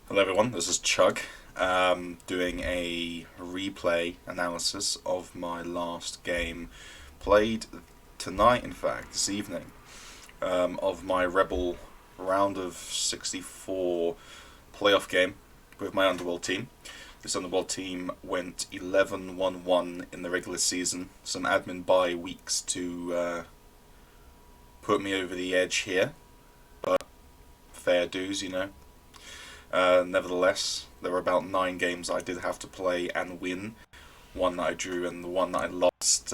Hello everyone, this is Chug, doing a replay analysis of my last game, played tonight in fact, this evening, of my REBBL round of 64 playoff game with my Underworld team. This Underworld team went 11-1-1 in the regular season, some admin bye weeks to put me over the edge here, but fair dues, you know. Nevertheless, there were about 9 games I did have to play and win. One that I drew and the one that I lost.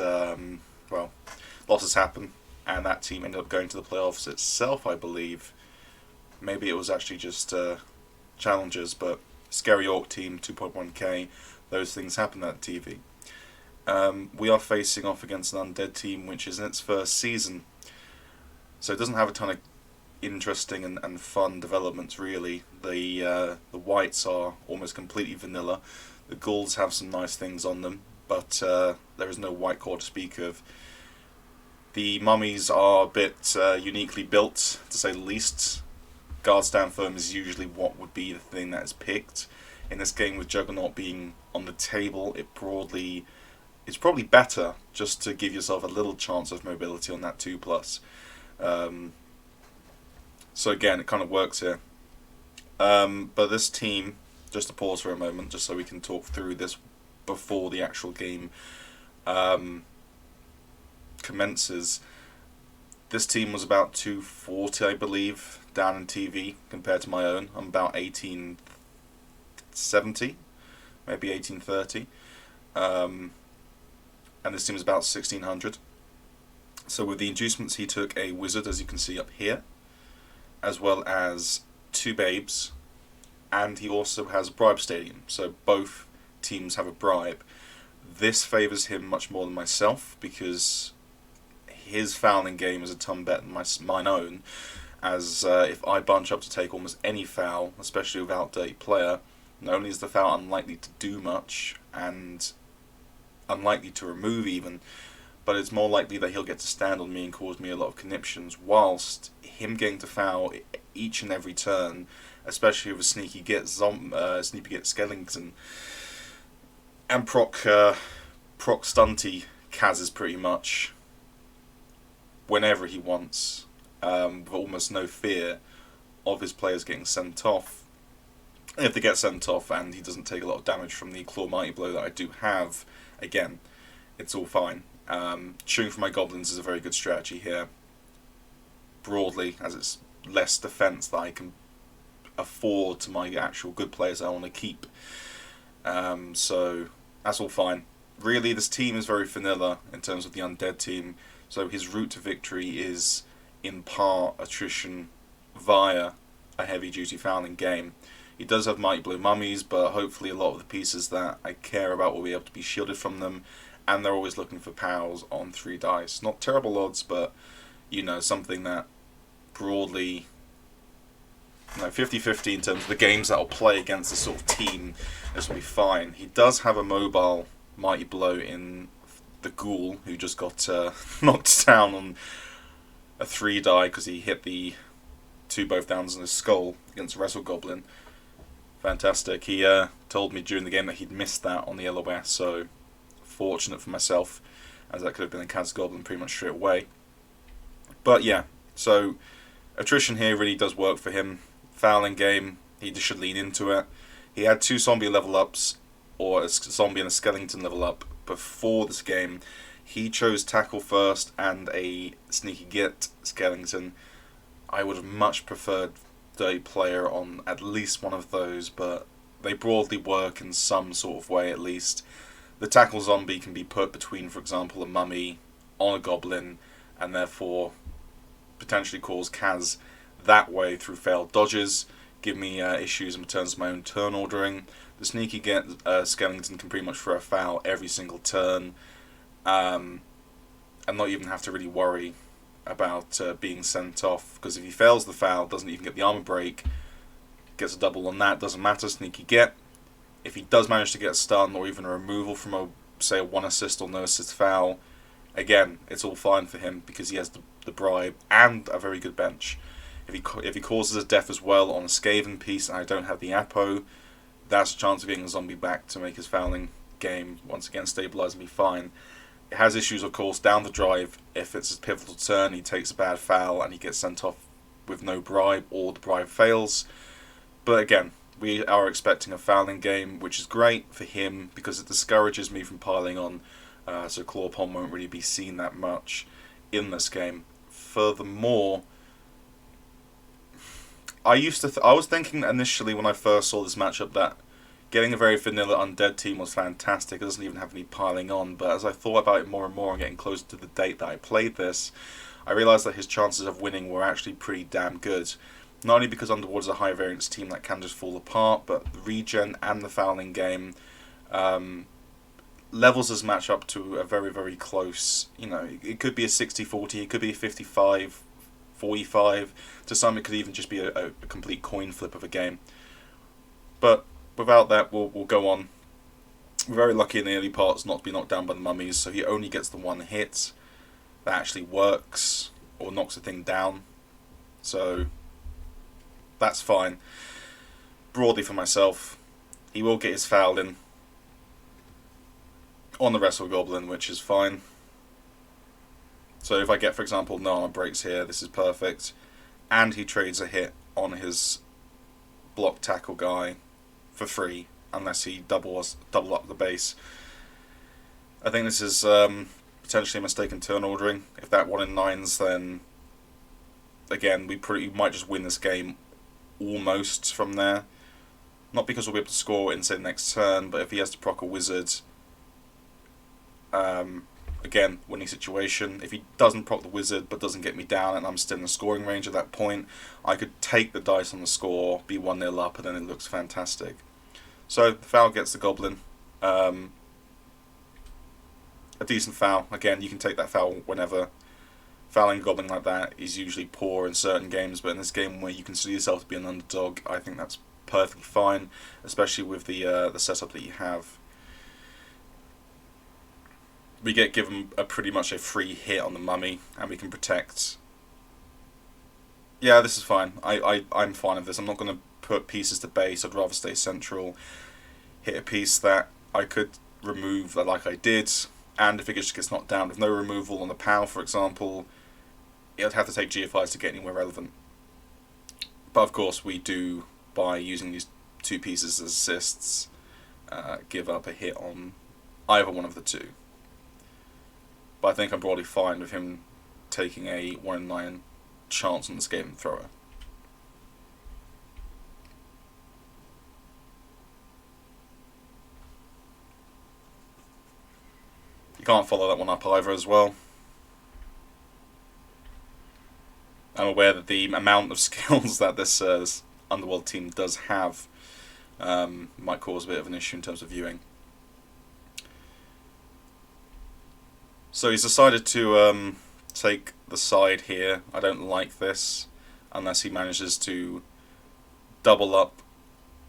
Losses happen, and that team ended up going to the playoffs itself, I believe. Maybe it was actually just challenges, but Scary Orc team, 2.1k, those things happen at TV. We are facing off against an Undead team, which is in its first season, so it doesn't have a ton of interesting and fun developments really. The whites are almost completely vanilla. The ghouls have some nice things on them, but there is no white core to speak of. The mummies are a bit uniquely built, to say the least. Guard stand firm is usually what would be the thing that is picked. In this game, with Juggernaut being on the table, it's probably better just to give yourself a little chance of mobility on that 2+. So again, it kind of works here. But this team, just to pause for a moment, just so we can talk through this before the actual game commences. This team was about 240, I believe, down in TV compared to my own. I'm about 1870, maybe 1830. And this team is about 1600. So with the inducements, he took a wizard, as you can see up here, as well as 2 babes, and he also has a bribe stadium, so both teams have a bribe. This favours him much more than myself, because his fouling game is a ton better than mine own, as if I bunch up to take almost any foul, especially without dirty player, not only is the foul unlikely to do much, and unlikely to remove even, but it's more likely that he'll get to stand on me and cause me a lot of conniptions, whilst him getting to foul each and every turn, especially with a sneaky get Skellington, and proc stunty Kaz's pretty much whenever he wants, with almost no fear of his players getting sent off. If they get sent off and he doesn't take a lot of damage from the Claw Mighty Blow that I do have, again, it's all fine. Shooting for my goblins is a very good strategy here, broadly, as it's less defense that I can afford to my actual good players I want to keep. So that's all fine. Really, this team is very vanilla in terms of the Undead team, so his route to victory is in part attrition via a heavy-duty fouling game. He does have Mighty Blow mummies, but hopefully a lot of the pieces that I care about will be able to be shielded from them, and they're always looking for pals on 3 dice. Not terrible odds, but, you know, something that broadly, 50-50 in terms of the games that I'll play against this sort of team, this will be fine. He does have a mobile Mighty Blow in the Ghoul, who just got knocked down on a 3 die because he hit the 2 both downs on his skull against Wrestle Goblin. Fantastic. He told me during the game that he'd missed that on the LOS, so fortunate for myself, as that could have been a Kaz Goblin pretty much straight away. But yeah, so attrition here really does work for him. Fouling game, he just should lean into it. He had 2 zombie level ups, or a zombie and a skeleton level up before this game. He chose tackle first and a sneaky get skeleton. I would have much preferred dirty player on at least one of those, but they broadly work in some sort of way at least. The tackle zombie can be put between, for example, a mummy on a goblin, and therefore potentially cause Kaz that way through failed dodges, give me issues in terms of my own turn ordering. The sneaky get skeleton can pretty much throw a foul every single turn, and not even have to really worry about being sent off, because if he fails the foul, doesn't even get the armor break, gets a double on that, doesn't matter, sneaky get. If he does manage to get a stun or even a removal from a 1 assist or no assist foul, again, it's all fine for him because he has the bribe and a very good bench. If he causes a death as well on a Skaven piece and I don't have the Apo, that's a chance of getting a zombie back to make his fouling game once again stabilise and be fine. It has issues, of course, down the drive. If it's a pivotal turn, he takes a bad foul and he gets sent off with no bribe, or the bribe fails. But again, we are expecting a fouling game, which is great for him because it discourages me from piling on, so Claw Pond won't really be seen that much in this game. Furthermore, I was thinking initially when I first saw this matchup that getting a very vanilla Undead team was fantastic. It doesn't even have any piling on, but as I thought about it more and more and getting closer to the date that I played this, I realised that his chances of winning were actually pretty damn good. Not only because Underworld is a high variance team that can just fall apart, but the regen and the fouling game levels this match up to a very, very close, it could be a 60-40, it could be a 55-45, to some it could even just be a complete coin flip of a game. But without that, we'll go on. We're very lucky in the early parts not to be knocked down by the mummies, so he only gets the one hit that actually works, or knocks the thing down. So that's fine. Broadly for myself, he will get his foul in on the Wrestle Goblin, which is fine. So if I get, for example, no armor breaks here, this is perfect. And he trades a hit on his block tackle guy for free, unless he double up the base. I think this is potentially a mistake in turn ordering. If that 1 in 9s, then again, we might just win this game almost from there. Not because we'll be able to score in, say, the next turn, but if he has to proc a wizard, again, winning situation. If he doesn't proc the wizard but doesn't get me down and I'm still in the scoring range at that point, I could take the dice on the score, be 1-0 up, and then it looks fantastic. So the foul gets the goblin. A decent foul. Again, you can take that foul whenever. Fouling a goblin like that is usually poor in certain games, but in this game where you consider yourself to be an underdog, I think that's perfectly fine, especially with the setup that you have. We get given pretty much a free hit on the mummy, and we can protect. Yeah, this is fine. I'm fine with this. I'm not going to put pieces to base. I'd rather stay central. Hit a piece that I could remove, like I did, and if it just gets knocked down with no removal on the POW, for example, it'd have to take GFIs to get anywhere relevant. But of course, we do, by using these two pieces as assists, give up a hit on either one of the two. But I think I'm broadly fine with him taking a 1 in 9 chance on this game thrower. You can't follow that one up either as well. I'm aware that the amount of skills that this Underworld team does have might cause a bit of an issue in terms of viewing. So he's decided to take the side here. I don't like this, unless he manages to double up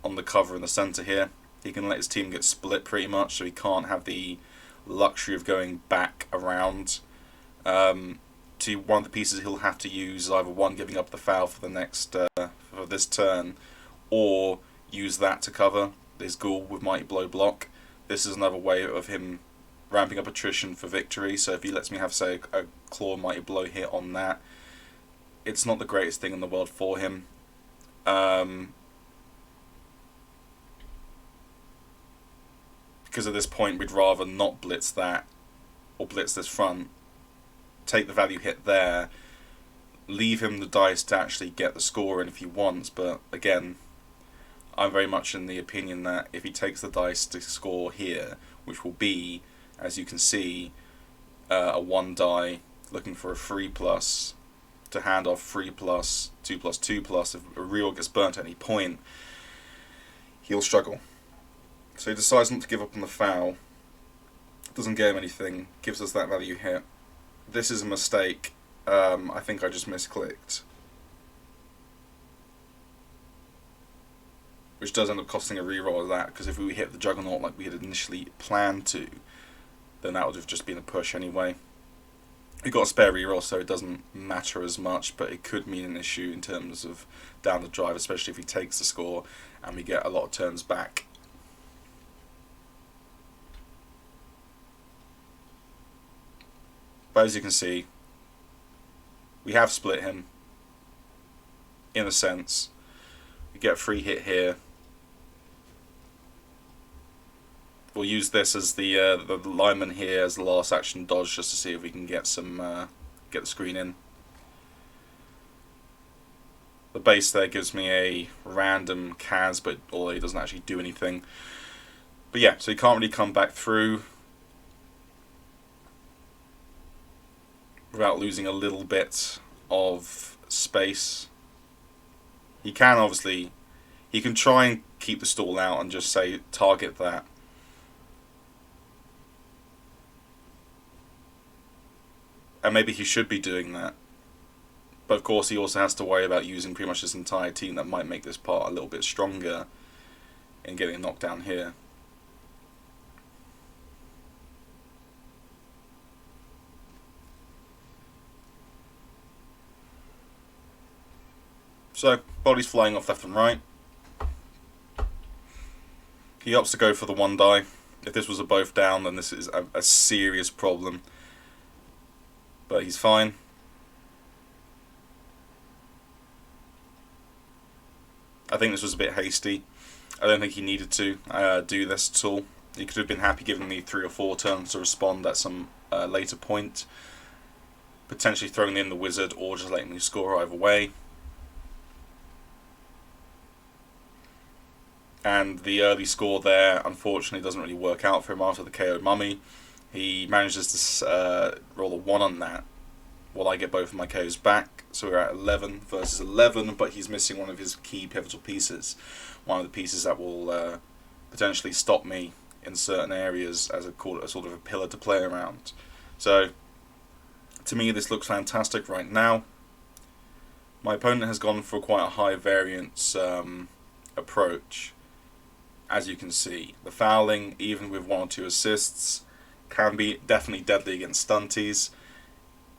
on the cover in the centre here. He can let his team get split pretty much, so he can't have the luxury of going back around. To one of the pieces he'll have to use is either one, giving up the foul for the next for this turn, or use that to cover his ghoul with Mighty Blow block. This is another way of him ramping up attrition for victory. So if he lets me have, say, a Claw Mighty Blow hit on that, it's not the greatest thing in the world for him. Because at this point we'd rather not blitz that, or blitz this front, take the value hit there, leave him the dice to actually get the score in if he wants. But again, I'm very much in the opinion that if he takes the dice to score here, which will be, as you can see, a 1 die looking for a 3+, to hand off 3+, 2+2+, if a reroll gets burnt at any point, he'll struggle. So he decides not to give up on the foul, doesn't get him anything, gives us that value hit. This is a mistake. I think I just misclicked, which does end up costing a reroll of that, because if we hit the Juggernaut like we had initially planned to, then that would have just been a push anyway. We've got a spare reroll, so it doesn't matter as much, but it could mean an issue in terms of down the drive, especially if he takes the score and we get a lot of turns back. But as you can see, we have split him, in a sense. We get a free hit here. We'll use this as the lineman here as the last action dodge, just to see if we can get some get the screen in. The base there gives me a random Kaz, but although he doesn't actually do anything. But yeah, so he can't really come back through without losing a little bit of space. He can obviously, he can try and keep the stall out and just say target that. And maybe he should be doing that. But of course he also has to worry about using pretty much his entire team. That might make this part a little bit stronger in getting a knockdown here. So, body's flying off left and right. He opts to go for the one die. If this was a both down, then this is a serious problem. But he's fine. I think this was a bit hasty. I don't think he needed to do this at all. He could have been happy giving me 3 or 4 turns to respond at some later point. Potentially throwing in the wizard or just letting me score either way. And the early score there, unfortunately, doesn't really work out for him after the KO mummy. He manages to roll a 1 on that, while I get both of my KOs back. So we're at 11 versus 11, but he's missing one of his key pivotal pieces. One of the pieces that will potentially stop me in certain areas as a sort of a pillar to play around. So, to me, this looks fantastic right now. My opponent has gone for quite a high variance approach. As you can see, the fouling, even with 1 or 2 assists, can be definitely deadly against stunties.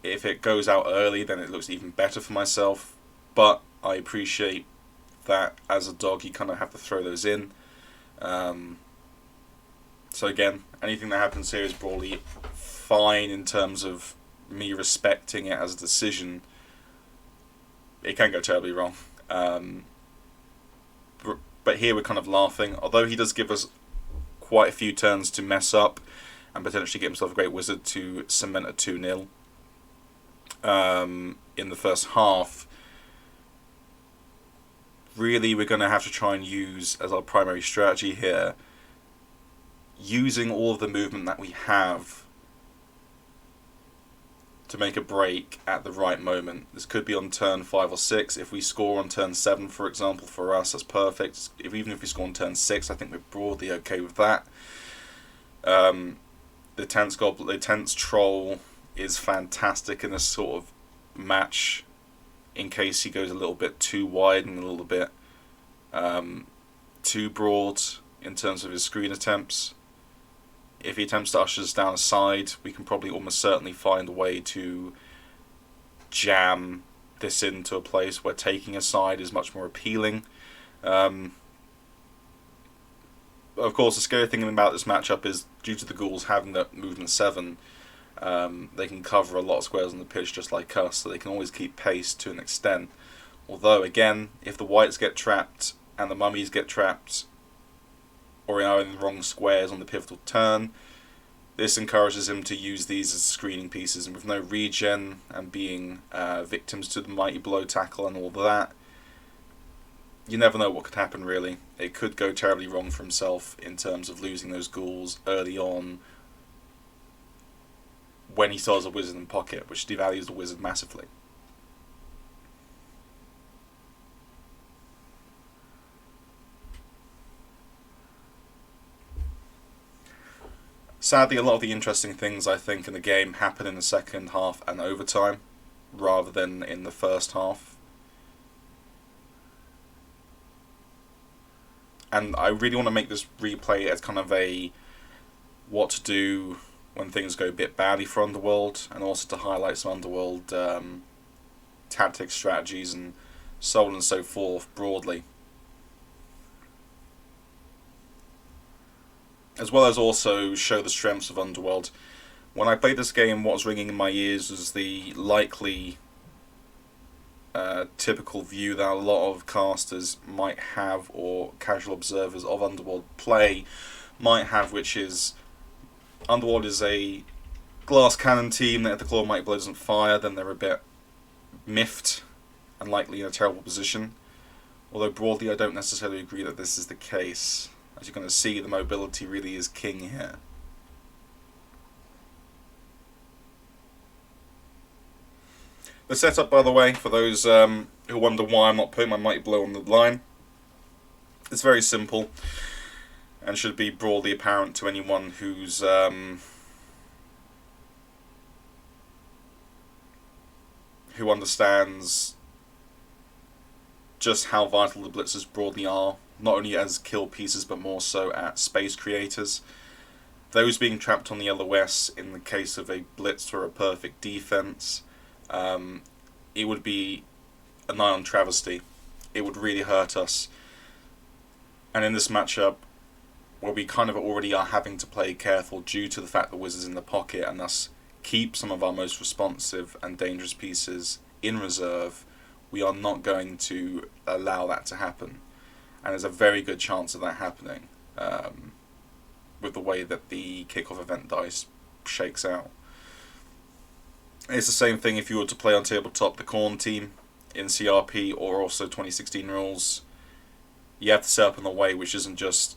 If it goes out early, then it looks even better for myself. But I appreciate that as a dog, you kind of have to throw those in. So again, anything that happens here is broadly fine in terms of me respecting it as a decision. It can go terribly wrong. But here we're kind of laughing. Although he does give us quite a few turns to mess up and potentially get himself a great wizard to cement a 2-0 in the first half. Really, we're going to have to try and use as our primary strategy here, using all of the movement that we have to make a break at the right moment. This could be on turn 5 or 6. If we score on turn 7, for example, for us, that's perfect. Even if we score on turn 6, I think we're broadly okay with that. The tense troll is fantastic in this sort of match, in case he goes a little bit too wide and a little bit too broad in terms of his screen attempts. If he attempts to usher us down a side, we can probably almost certainly find a way to jam this into a place where taking a side is much more appealing. Of course, the scary thing about this matchup is, due to the ghouls having that movement 7, they can cover a lot of squares on the pitch just like us, so they can always keep pace to an extent. Although, again, if the whites get trapped and the mummies get trapped, or are in the wrong squares on the pivotal turn, this encourages him to use these as screening pieces, and with no regen and being victims to the mighty blow tackle and all that, you never know what could happen really. It could go terribly wrong for himself in terms of losing those ghouls early on when he still has a wizard in pocket, which devalues the wizard massively. Sadly, a lot of the interesting things, I think, in the game happen in the second half and overtime, rather than in the first half. And I really want to make this replay as kind of a what to do when things go a bit badly for Underworld, and also to highlight some Underworld tactics, strategies, and so on and so forth broadly. As well as also show the strengths of Underworld. When I played this game, what was ringing in my ears was the likely typical view that a lot of casters might have, or casual observers of Underworld play might have, which is Underworld is a glass cannon team that if the Claw of Mighty Blow doesn't fire, then they're a bit miffed and likely in a terrible position. Although broadly I don't necessarily agree that this is the case. As you're going to see, the mobility really is king here. The setup, by the way, for those who wonder why I'm not putting my Mighty Blow on the line, it's very simple and should be broadly apparent to anyone who's who understands just how vital the blitzers broadly are, not only as kill pieces but more so as space creators. Those being trapped on the LOS in the case of a blitz or a perfect defense, it would be a nigh on travesty. It would really hurt us. And in this matchup, where we kind of already are having to play careful due to the fact that Wizard's in the pocket and thus keep some of our most responsive and dangerous pieces in reserve, we are not going to allow that to happen. And there's a very good chance of that happening with the way that the kickoff event dice shakes out. It's the same thing if you were to play on tabletop the Khorne team in CRP or also 2016 rules. You have to set up in a way which isn't just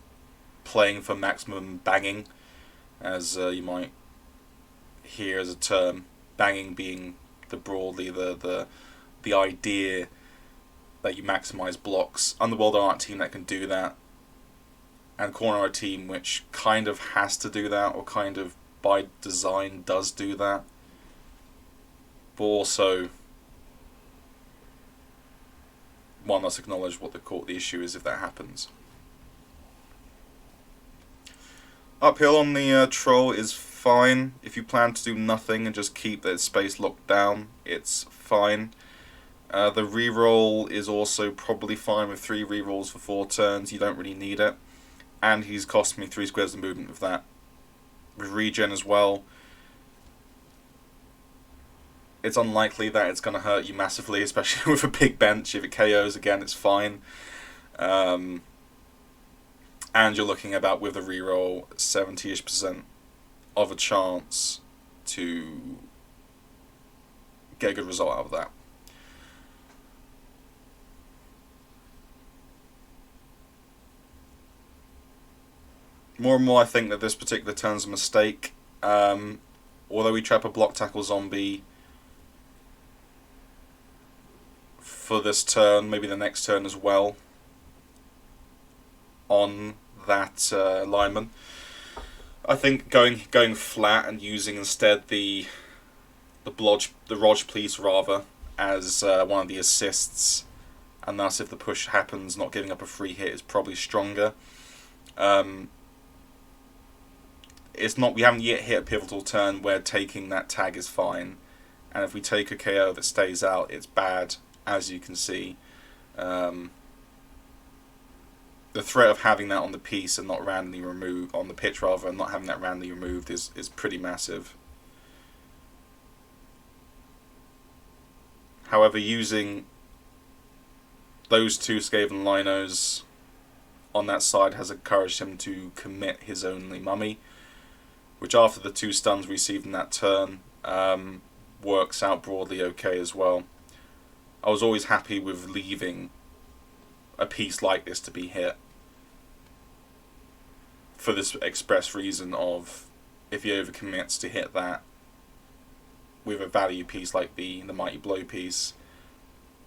playing for maximum banging, as you might hear as a term. Banging being broadly the idea that you maximise blocks. Underworld aren't a team that can do that, and Khorne are a team which kind of has to do that, or kind of by design does do that. But also, one must acknowledge what the issue is if that happens. Uphill on the troll is fine. If you plan to do nothing and just keep the space locked down, it's fine. The reroll is also probably fine with 3 rerolls for 4 turns. You don't really need it. And he's cost me 3 squares of movement with that. With regen as well, it's unlikely that it's going to hurt you massively, especially with a big bench. If it KOs again, it's fine. And you're looking about, with a reroll, 70-ish% of a chance to get a good result out of that. More and more I think that this particular turn's a mistake. Although we trap a block tackle zombie for this turn, maybe the next turn as well, on that lineman, I think going flat and using instead the Rog Police rather as one of the assists, and thus if the push happens, not giving up a free hit is probably stronger. It's not. We haven't yet hit a pivotal turn where taking that tag is fine, and if we take a KO that stays out, it's bad, as you can see. The threat of having that on the piece and not randomly removed, on the pitch rather, and not having that randomly removed is pretty massive. However, using those 2 Skaven Linos on that side has encouraged him to commit his only mummy, which after the 2 stuns received in that turn works out broadly okay as well. I was always happy with leaving a piece like this to be hit, for this express reason of, if he overcommits to hit that with a value piece like the Mighty Blow piece,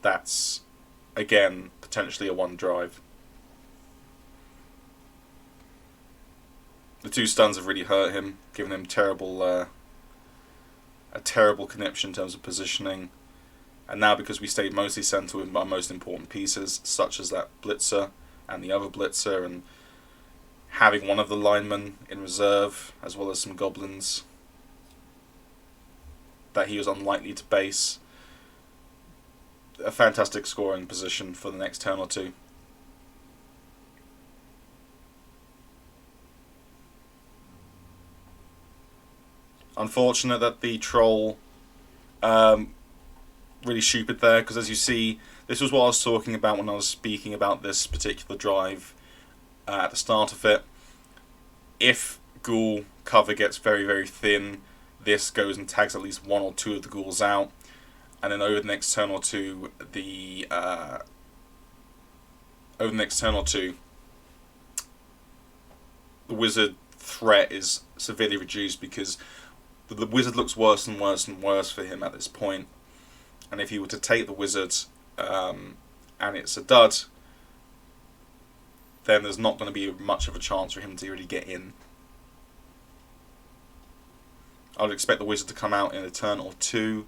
that's again potentially a 1 drive. The 2 stuns have really hurt him, given him a terrible connection in terms of positioning. And now, because we stayed mostly centered with our most important pieces, such as that blitzer and the other blitzer, and having one of the linemen in reserve, as well as some goblins, that he was unlikely to base. A fantastic scoring position for the next turn or two. Unfortunate that the troll really stupid there, because as you see, this was what I was talking about when I was speaking about this particular drive at the start of it. If ghoul cover gets very, very thin, this goes and tags at least one or two of the ghouls out, and then over the next turn or two, the wizard threat is severely reduced, because the wizard looks worse and worse and worse for him at this point. And if he were to take the wizard and it's a dud, then there's not going to be much of a chance for him to really get in. I would expect the wizard to come out in a turn or two,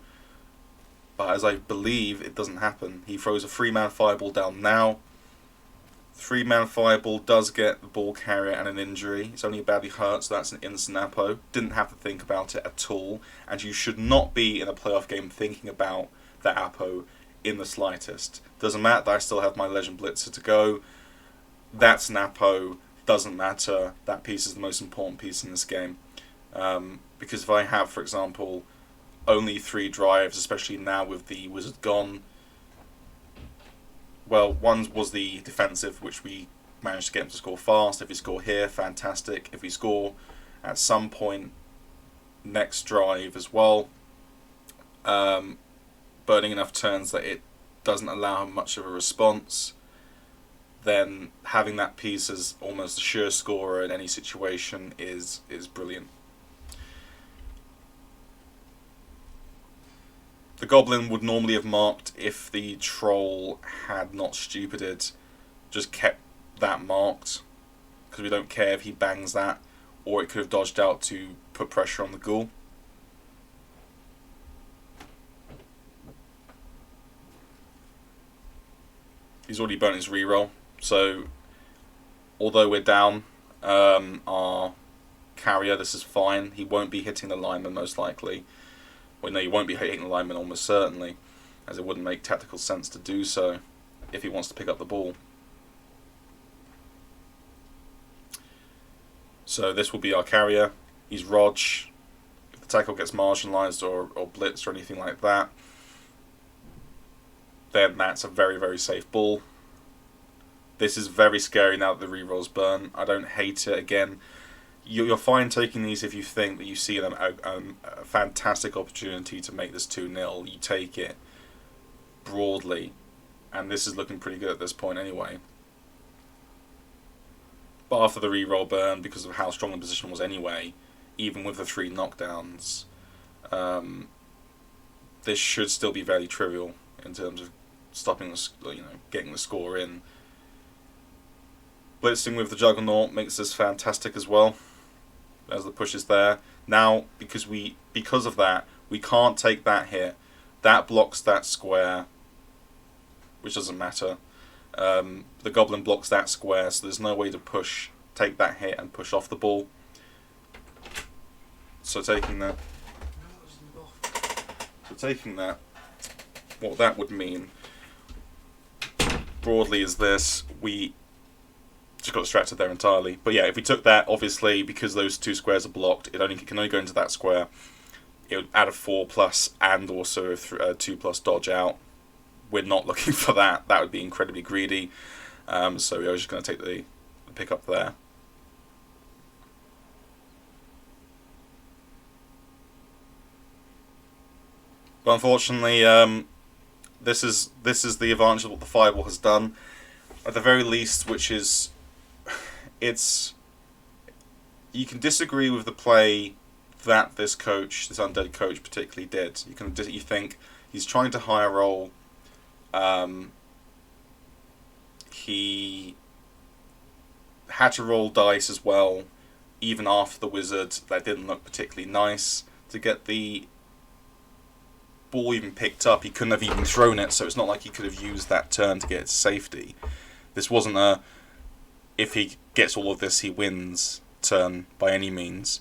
but as I believe, it doesn't happen. He throws a 3-man fireball down now. 3-man fireball does get the ball carrier and an injury. It's only badly hurt, so that's an instant Apo. Didn't have to think about it at all, and you should not be in a playoff game thinking about that Apo in the slightest. Doesn't matter that I still have my Legend Blitzer to go. That's an Apo. Doesn't matter. That piece is the most important piece in this game. Because if I have, for example, only 3 drives, especially now with the wizard gone, well, one was the defensive, which we managed to get him to score fast. If we score here, fantastic. If we score at some point next drive as well, burning enough turns that it doesn't allow much of a response, then having that piece as almost a sure scorer in any situation is brilliant. The goblin would normally have marked if the troll had not stupided, just kept that marked, because we don't care if he bangs that, or it could have dodged out to put pressure on the ghoul. He's already burnt his reroll, so although we're down our carrier, this is fine. He won't be hitting the lineman most likely. Well, no, he won't be hitting the lineman almost certainly, as it wouldn't make tactical sense to do so if he wants to pick up the ball. So this will be our carrier. He's Rog. If the tackle gets marginalised or blitzed or anything like that, then that's a very, very safe ball. This is very scary now that the reroll's burn. I don't hate it. Again, you're fine taking these if you think that you see them a fantastic opportunity to make this 2-0. You take it broadly, and this is looking pretty good at this point anyway. But after the reroll burn, because of how strong the position was anyway, even with the 3 knockdowns, this should still be very trivial in terms of stopping the, getting the score in. Blitzing with the Juggernaut makes this fantastic as well, as the push is there. Now, because of that, we can't take that hit. That blocks that square, which doesn't matter. The Goblin blocks that square, so there's no way to take that hit and push off the ball. So taking that, what that would mean broadly is this: we just got distracted there entirely. But yeah, if we took that, obviously, because those 2 squares are blocked, it can only go into that square. It would add a 4+ and also a 2+ dodge out. We're not looking for that. That would be incredibly greedy. So I was just going to take the pick up there. But unfortunately, this is the advantage of what the Fireball has done. At the very least, which is, you can disagree with the play that this Undead coach particularly did. You think he's trying to higher roll. He had to roll dice as well, even after the wizard. That didn't look particularly nice. To get the ball even picked up, he couldn't have even thrown it, so it's not like he could have used that turn to get it to safety. This wasn't if he gets all of this, he wins turn by any means.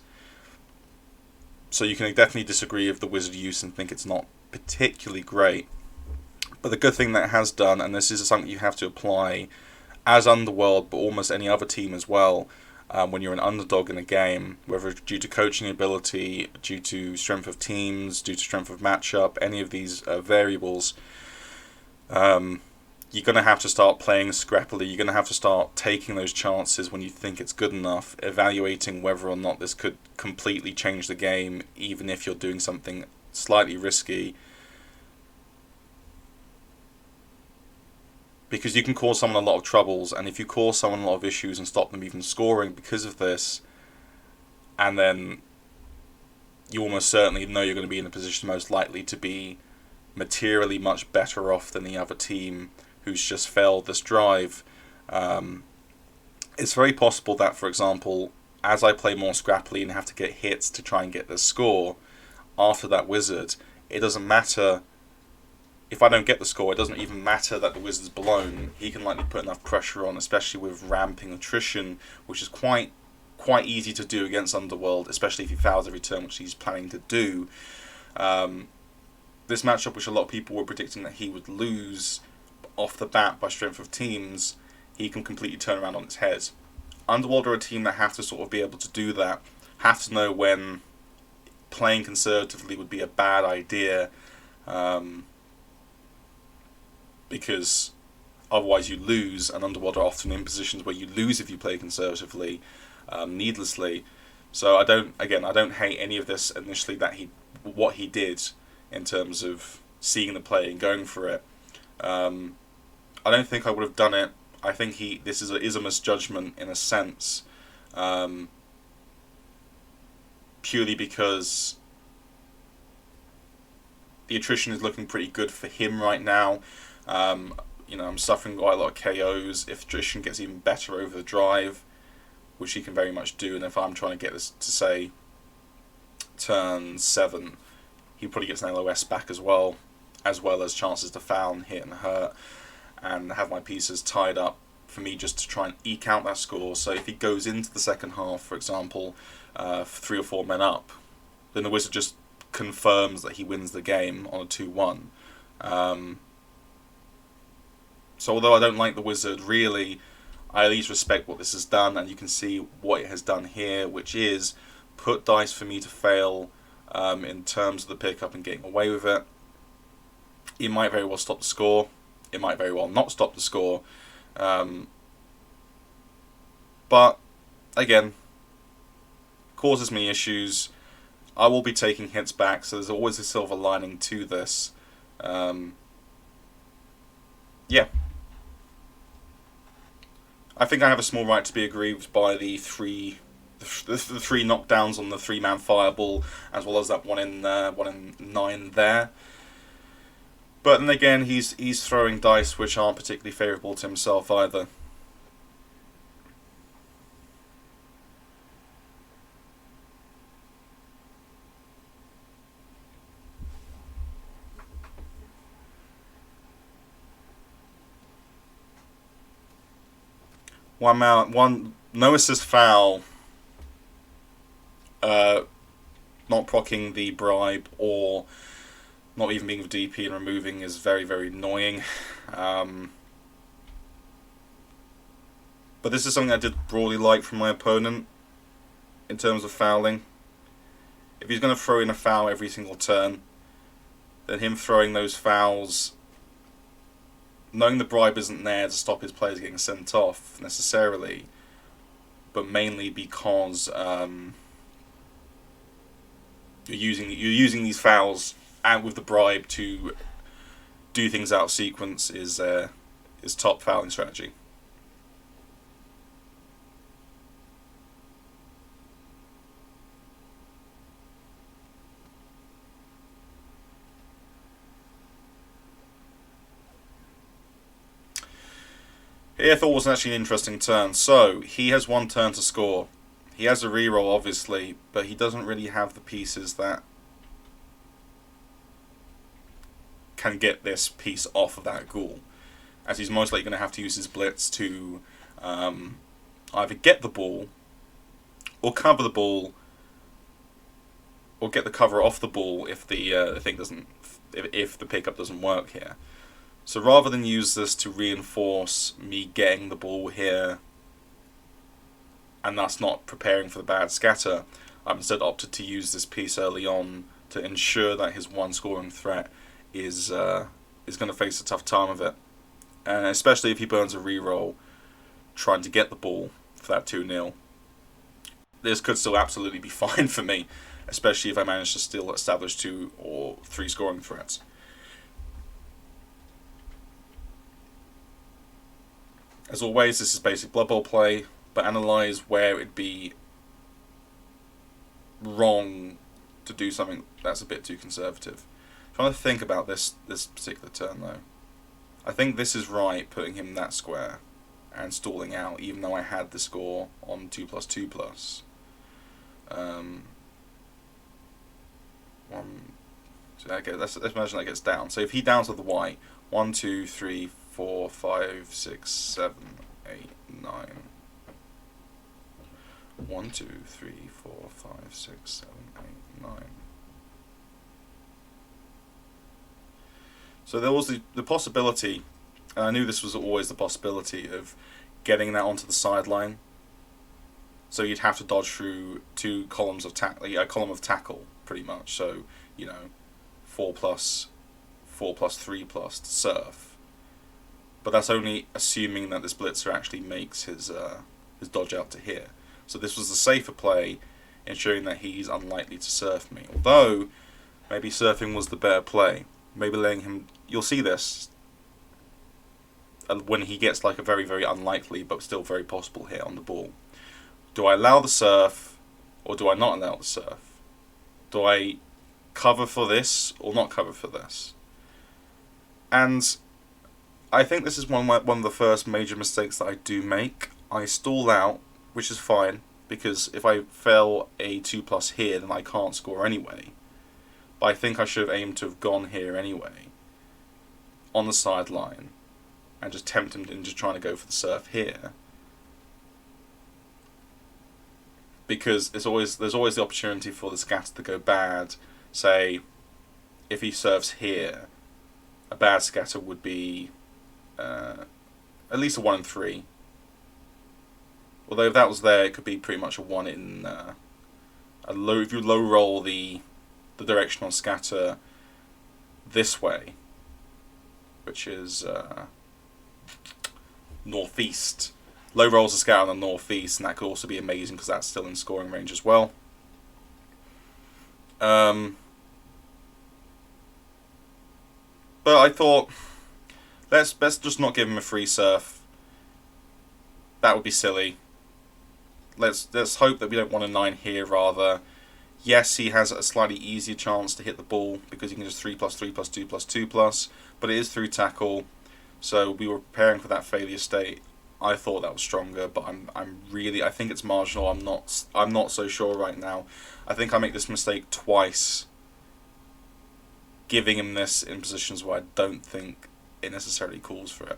So you can definitely disagree with the wizard use and think it's not particularly great. But the good thing that it has done, and this is something you have to apply as Underworld, but almost any other team as well, when you're an underdog in a game, whether due to coaching ability, due to strength of teams, due to strength of matchup, any of these variables, you're going to have to start playing scrappily. You're going to have to start taking those chances when you think it's good enough, evaluating whether or not this could completely change the game, even if you're doing something slightly risky. Because you can cause someone a lot of troubles, and if you cause someone a lot of issues and stop them even scoring because of this, and then you almost certainly know you're going to be in a position most likely to be materially much better off than the other team who's just failed this drive. It's very possible that, for example, as I play more scrappily and have to get hits to try and get the score after that wizard, it doesn't matter. If I don't get the score, it doesn't even matter that the wizard's blown. He can likely put enough pressure on, especially with ramping attrition, which is quite easy to do against Underworld, especially if he fouls every turn, which he's planning to do. This matchup, which a lot of people were predicting that he would lose off the bat by strength of teams, he can completely turn around on its head. Underworld are a team that have to sort of be able to do that, have to know when playing conservatively would be a bad idea, because otherwise you lose, and Underworld are often in positions where you lose if you play conservatively, needlessly. So I don't hate any of this initially, what he did in terms of seeing the play and going for it. I don't think I would have done it. I think this is a misjudgment in a sense, purely because the attrition is looking pretty good for him right now. I'm suffering quite a lot of KOs. If attrition gets even better over the drive, which he can very much do, and if I'm trying to get this to, say, turn 7, he probably gets an LOS back as well as chances to foul and hit and hurt, and have my pieces tied up for me just to try and eke out that score. So if he goes into the second half, for example, 3 or 4 men up, then the wizard just confirms that he wins the game on a 2-1. So although I don't like the wizard, really, I at least respect what this has done, and you can see what it has done here, which is put dice for me to fail in terms of the pickup and getting away with it. It might very well stop the score. It might very well not stop the score. But, again, causes me issues. I will be taking hits back, so there's always a silver lining to this. Yeah. I think I have a small right to be aggrieved by the three knockdowns on the 3-man fireball, as well as that one in 9 there. But then again, he's throwing dice which aren't particularly favourable to himself either. One no assist foul, not proccing the bribe or not even being with DP and removing is very, very annoying. But this is something I did broadly like from my opponent in terms of fouling. If he's going to throw in a foul every single turn, then him throwing those fouls, knowing the bribe isn't there to stop his players getting sent off necessarily, but mainly because you're using these fouls and with the bribe to do things out of sequence is top fouling strategy. Here I thought was actually an interesting turn. So, he has 1 turn to score. He has a reroll, obviously, but he doesn't really have the pieces that can get this piece off of that ghoul, as he's most likely going to have to use his blitz to either get the ball or cover the ball or get the cover off the ball if the thing doesn't, if the pickup doesn't work here. So rather than use this to reinforce me getting the ball here, and thus not preparing for the bad scatter, I've instead opted to use this piece early on to ensure that his one scoring threat is going to face a tough time of it, and especially if he burns a reroll trying to get the ball for that 2-0. This could still absolutely be fine for me, especially if I manage to still establish 2 or 3 scoring threats. As always, this is basic Blood Bowl play, but analyse where it'd be wrong to do something that's a bit too conservative. I'm trying to think about this particular turn though. I think this is right, putting him that square and stalling out, even though I had the score on 2+2+. Let's imagine that gets down. So if he downs with the white, 1, 2, 3, 4, 5, 6, 7, 8, 9. 1, 2, 3, 4, 5, 6, 7, 8, 9. So there was the possibility, and I knew this was always the possibility, of getting that onto the sideline. So you'd have to dodge through 2 columns of a column of tackle, pretty much. So, 4+, 3+ to surf. But that's only assuming that this blitzer actually makes his dodge out to here. So this was the safer play, ensuring that he's unlikely to surf me. Although, maybe surfing was the better play. Maybe letting him... You'll see this when he gets like a very, very unlikely, but still very possible hit on the ball. Do I allow the surf, or do I not allow the surf? Do I cover for this, or not cover for this? And I think this is one of the first major mistakes that I do make. I stall out, which is fine, because if I fail a 2+ here, then I can't score anyway. But I think I should have aimed to have gone here anyway, on the sideline, and just tempt him into trying to go for the surf here. Because there's always the opportunity for the scatter to go bad. Say, if he surfs here, a bad scatter would be at least a 1 in 3. Although if that was there, it could be pretty much a 1 in if you low roll the directional scatter this way, which is northeast. Low rolls a scatter on the northeast, and that could also be amazing because that's still in scoring range as well. But I thought, let's just not give him a free surf. That would be silly. Let's hope that we don't want a 9 here rather. Yes, he has a slightly easier chance to hit the ball because he can just 3+, 3+, 2+, but it is through tackle. So we were preparing for that failure state. I thought that was stronger, but I think it's marginal. I'm not so sure right now. I think I make this mistake twice, giving him this in positions where I don't think it necessarily calls for it.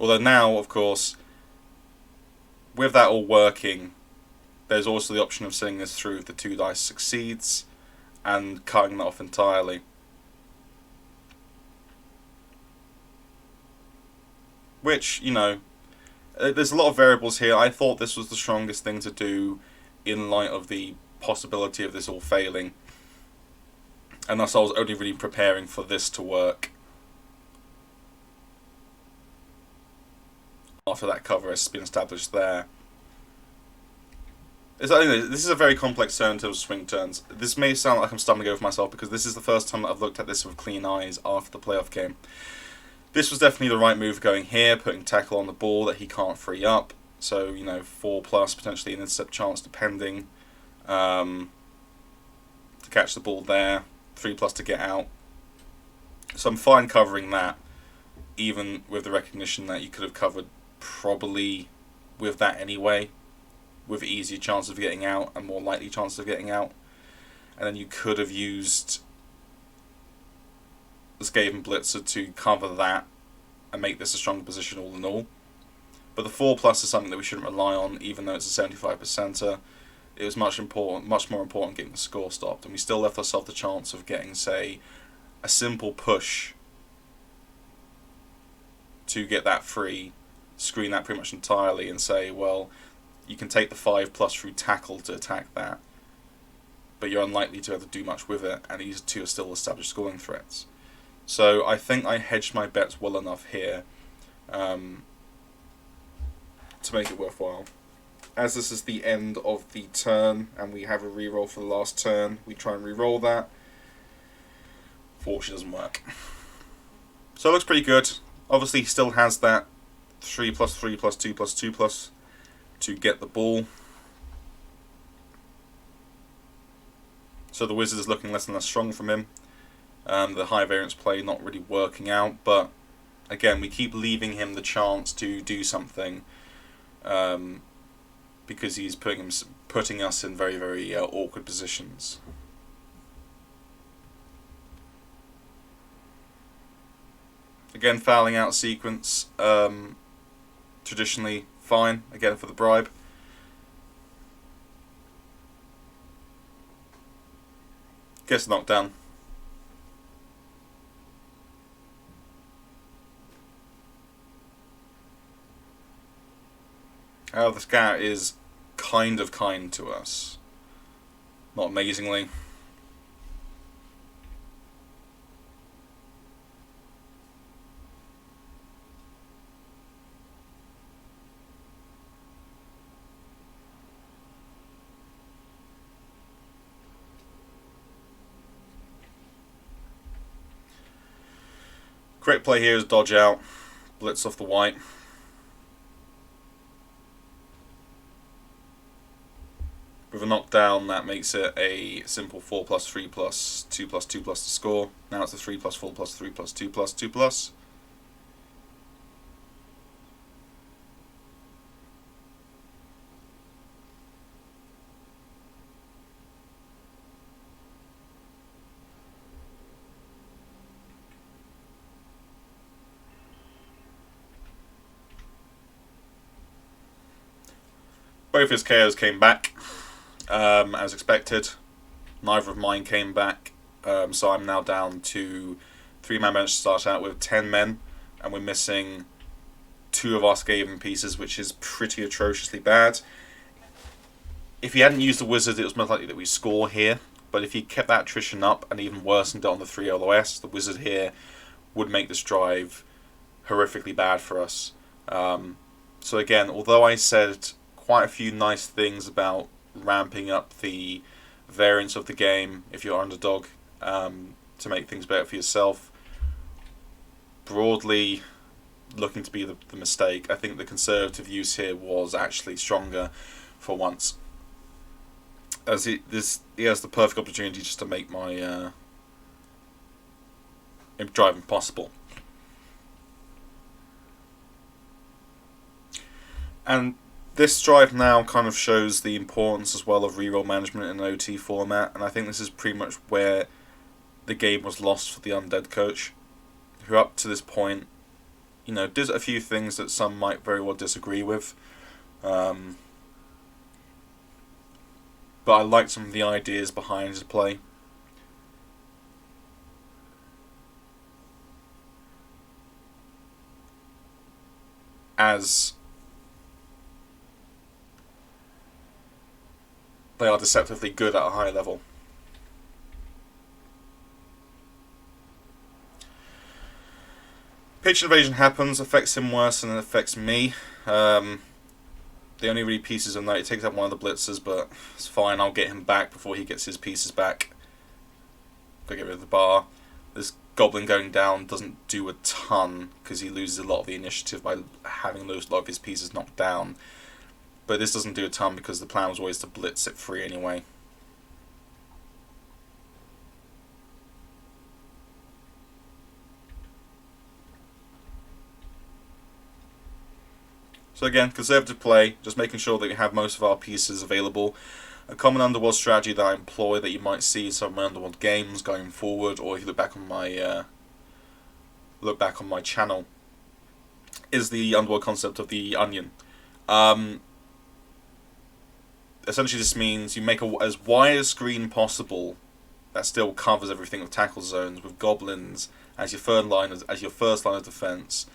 Although now, of course, with that all working, there's also the option of seeing this through if the 2 dice succeeds and cutting that off entirely. Which, there's a lot of variables here. I thought this was the strongest thing to do in light of the possibility of this all failing. And thus I was only really preparing for this to work after that cover has been established there. This is a very complex turn in terms of swing turns. This may sound like I'm stumbling over myself because this is the first time that I've looked at this with clean eyes after the playoff game. This was definitely the right move going here, putting tackle on the ball that he can't free up. So, 4+, potentially an intercept chance depending, to catch the ball there, 3+ to get out. So I'm fine covering that, even with the recognition that you could have covered probably with that anyway, with easier chance of getting out and more likely chance of getting out. And then you could have used the Skaven Blitzer to cover that and make this a stronger position all in all. But the 4+ is something that we shouldn't rely on, even though it's a 75%er. It was much more important getting the score stopped, and we still left ourselves the chance of getting, say, a simple push to get that free, screen that pretty much entirely, and say, well, you can take the 5+ through tackle to attack that, but you're unlikely to be able to do much with it, and these two are still established scoring threats. So I think I hedged my bets well enough here to make it worthwhile. As this is the end of the turn, and we have a reroll for the last turn, we try and reroll that. Fortune doesn't work. So it looks pretty good. Obviously, he still has that 3+3+2+2+ to get the ball. So the wizard is looking less and less strong from him. The high variance play not really working out, but again, we keep leaving him the chance to do something. Because he's putting us in very, very awkward positions. Again, fouling out sequence, traditionally fine, again for the bribe. Gets knocked down. The scout is kind of kind to us. Not amazingly. Correct play here is dodge out, blitz off the white. With a knockdown, that makes it a simple 4+3+2+2+ to score. Now it's a 3+4+3+2+2+. Both his KOs came back. As expected, neither of mine came back, so I'm now down to 3-man bench to start out with 10 men, and we're missing 2 of our Skaven pieces, which is pretty atrociously bad. If he hadn't used the wizard, it was most likely that we score here, but if he kept that attrition up and even worsened it on the 3 LOS, the wizard here would make this drive horrifically bad for us. So again, although I said quite a few nice things about ramping up the variance of the game if you're underdog to make things better for yourself, broadly looking to be the mistake. I think the conservative use here was actually stronger for once, as he has the perfect opportunity just to make my drive impossible. And this drive now kind of shows the importance as well of reroll management in an OT format, and I think this is pretty much where the game was lost for the Undead coach, who up to this point, did a few things that some might very well disagree with. But I liked some of the ideas behind his play. As they are deceptively good at a high level. Pitch invasion happens, affects him worse than it affects me. The only really pieces of note, it takes out one of the blitzers, but it's fine, I'll get him back before he gets his pieces back. Go get rid of the bar. This goblin going down doesn't do a ton, because he loses a lot of the initiative by having a lot of his pieces knocked down. But this doesn't do a ton because the plan was always to blitz it free anyway. So again, conservative play, just making sure that we have most of our pieces available. A common Underworld strategy that I employ that you might see in some of my Underworld games going forward, or if you look back on my channel. is the Underworld concept of the onion. Essentially, this means you make as wide a screen possible that still covers everything with tackle zones, with goblins as your first line of defense,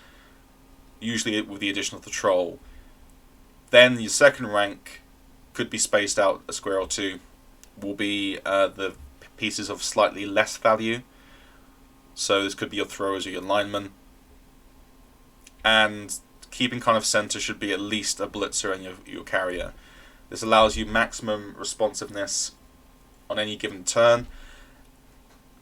usually with the addition of the troll. Then your second rank could be spaced out a square or two, will be the pieces of slightly less value. So this could be your throwers or your linemen. And keeping kind of center should be at least a blitzer and your carrier. This allows you maximum responsiveness on any given turn.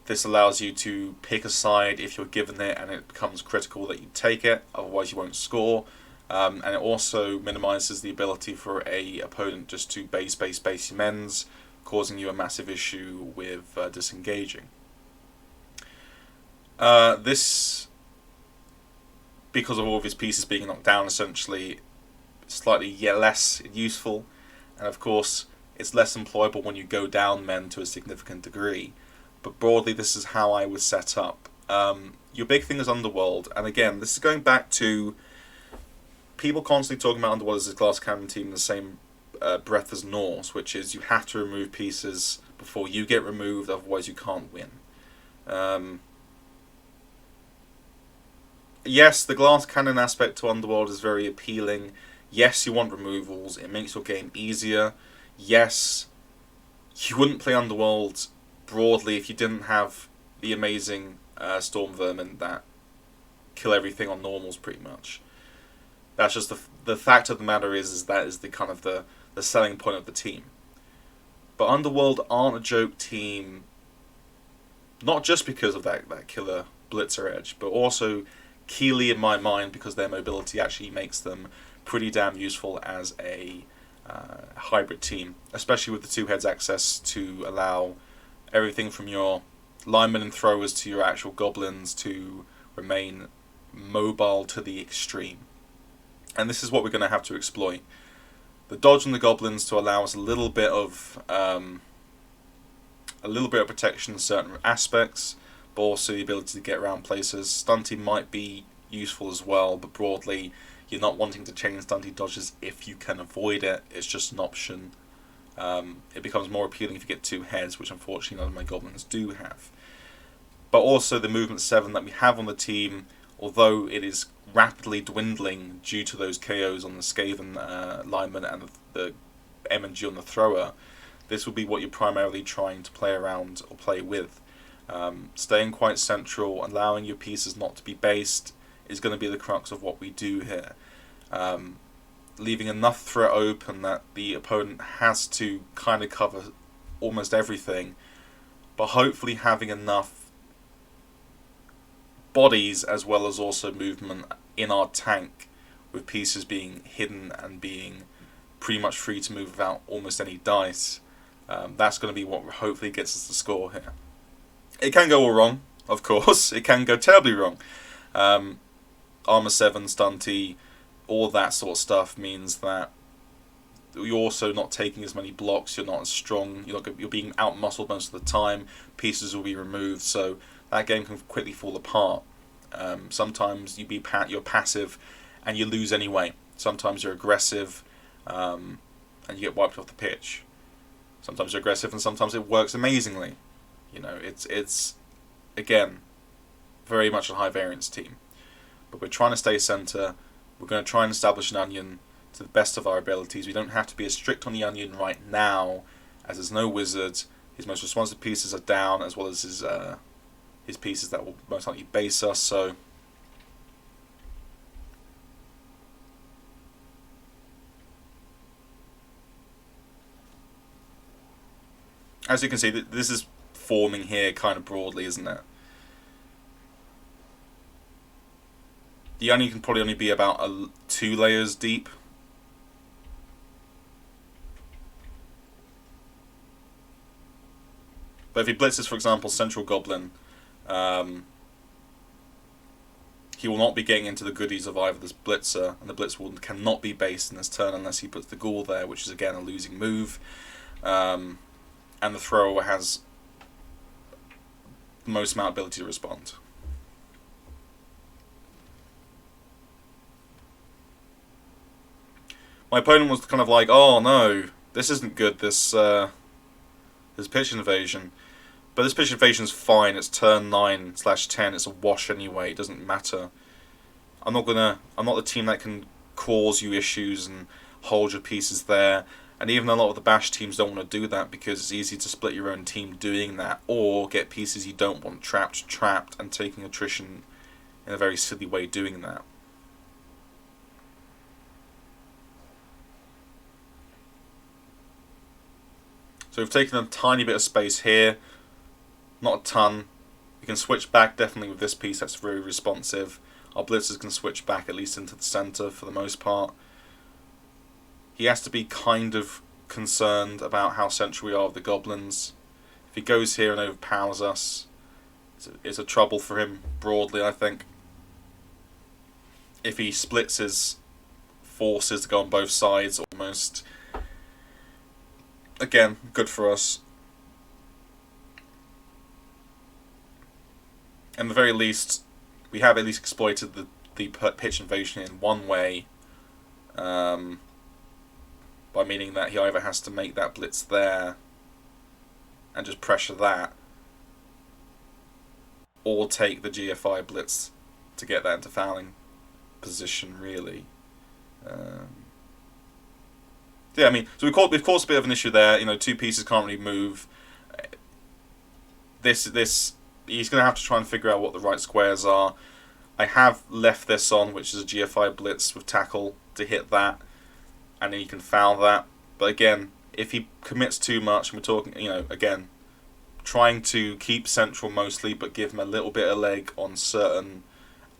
This allows you to pick a side if you're given it and it becomes critical that you take it, otherwise you won't score. And it also minimises the ability for a opponent just to base your men's, causing you a massive issue with disengaging. This, because of all of his pieces being knocked down, essentially slightly less useful, and of course it's less employable when you go down men to a significant degree. But broadly, this is how I would set up. Your big thing is Underworld, and again, this is going back to people constantly talking about Underworld as a glass cannon team in the same breath as Norse, which is you have to remove pieces before you get removed, otherwise you can't win. Yes, the glass cannon aspect to Underworld is very appealing. Yes, you want removals, it makes your game easier. Yes, you wouldn't play Underworld broadly if you didn't have the amazing storm vermin that kill everything on normals pretty much. That's just the fact of the matter is that is the kind of the selling point of the team. But Underworld aren't a joke team, not just because of that killer blitzer edge, but also keenly in my mind because their mobility actually makes them pretty damn useful as a hybrid team, especially with the two heads access to allow everything from your linemen and throwers to your actual goblins to remain mobile to the extreme. And this is what we're going to have to exploit. The dodge on the goblins to allow us a little bit of protection in certain aspects, but also the ability to get around places. Stunty might be useful as well, but broadly, you're not wanting to chain stunty dodges if you can avoid it. It's just an option. It becomes more appealing if you get two heads, which unfortunately none of my goblins do have. But also the movement 7 that we have on the team, although it is rapidly dwindling due to those KOs on the Skaven lineman and the M&G on the thrower, this will be what you're primarily trying to play around or play with. Staying quite central, allowing your pieces not to be based, is going to be the crux of what we do here. Leaving enough threat open that the opponent has to kind of cover almost everything, but hopefully having enough bodies as well as also movement in our tank, with pieces being hidden and being pretty much free to move without almost any dice. That's going to be what hopefully gets us the score here. It can go all wrong, of course. It can go terribly wrong. Armor 7, stunty, all that sort of stuff means that you're also not taking as many blocks, you're not as strong, you're being out-muscled most of the time, pieces will be removed, so that game can quickly fall apart. Sometimes you're passive and you lose anyway. Sometimes you're aggressive and you get wiped off the pitch. Sometimes you're aggressive and sometimes it works amazingly. It's again, very much a high variance team. But we're trying to stay centre. We're going to try and establish an onion to the best of our abilities. We don't have to be as strict on the onion right now, as there's no wizard. His most responsive pieces are down, as well as his pieces that will most likely base us. So as you can see, this is forming here kind of broadly, isn't it? The onion can probably only be about 2 layers deep. But if he blitzes, for example, Central Goblin, he will not be getting into the goodies of either this blitzer, and the blitz warden cannot be based in this turn unless he puts the ghoul there, which is again a losing move. And the thrower has the most amount of ability to respond. My opponent was kind of like, oh no, this isn't good, this pitch invasion. But this pitch invasion is fine, it's turn 9/10, it's a wash anyway, it doesn't matter. I'm not the team that can cause you issues and hold your pieces there. And even a lot of the bash teams don't want to do that because it's easy to split your own team doing that, or get pieces you don't want trapped, and taking attrition in a very silly way doing that. So we've taken a tiny bit of space here, not a ton. We can switch back definitely with this piece, that's very responsive. Our blitzers can switch back at least into the centre for the most part. He has to be kind of concerned about how central we are with the goblins. If he goes here and overpowers us, it's a trouble for him broadly, I think. If he splits his forces to go on both sides almost, again, good for us. At the very least, we have at least exploited the pitch invasion in one way, by meaning that he either has to make that blitz there and just pressure that, or take the GFI blitz to get that into fouling position, really. Yeah, I mean, so we've caused a bit of an issue there. You know, two pieces can't really move. This he's going to have to try and figure out what the right squares are. I have left this on, which is a GFI blitz with tackle to hit that, and then you can foul that. But again, if he commits too much, and we're talking, you know, again, trying to keep central mostly, but give him a little bit of leg on certain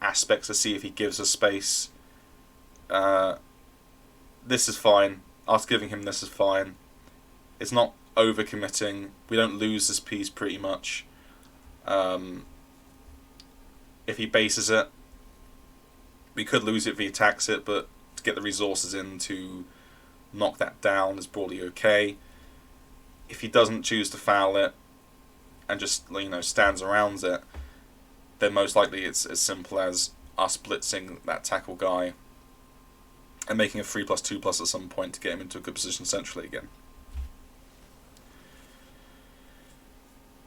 aspects to see if he gives us space. This is fine. Us giving him this is fine. It's not over-committing. We don't lose this piece pretty much. If he bases it, we could lose it if he attacks it, but to get the resources in to knock that down is broadly okay. If he doesn't choose to foul it and just, you know, stands around it, then most likely it's as simple as us blitzing that tackle guy and making a 3+2+ at some point to get him into a good position centrally again.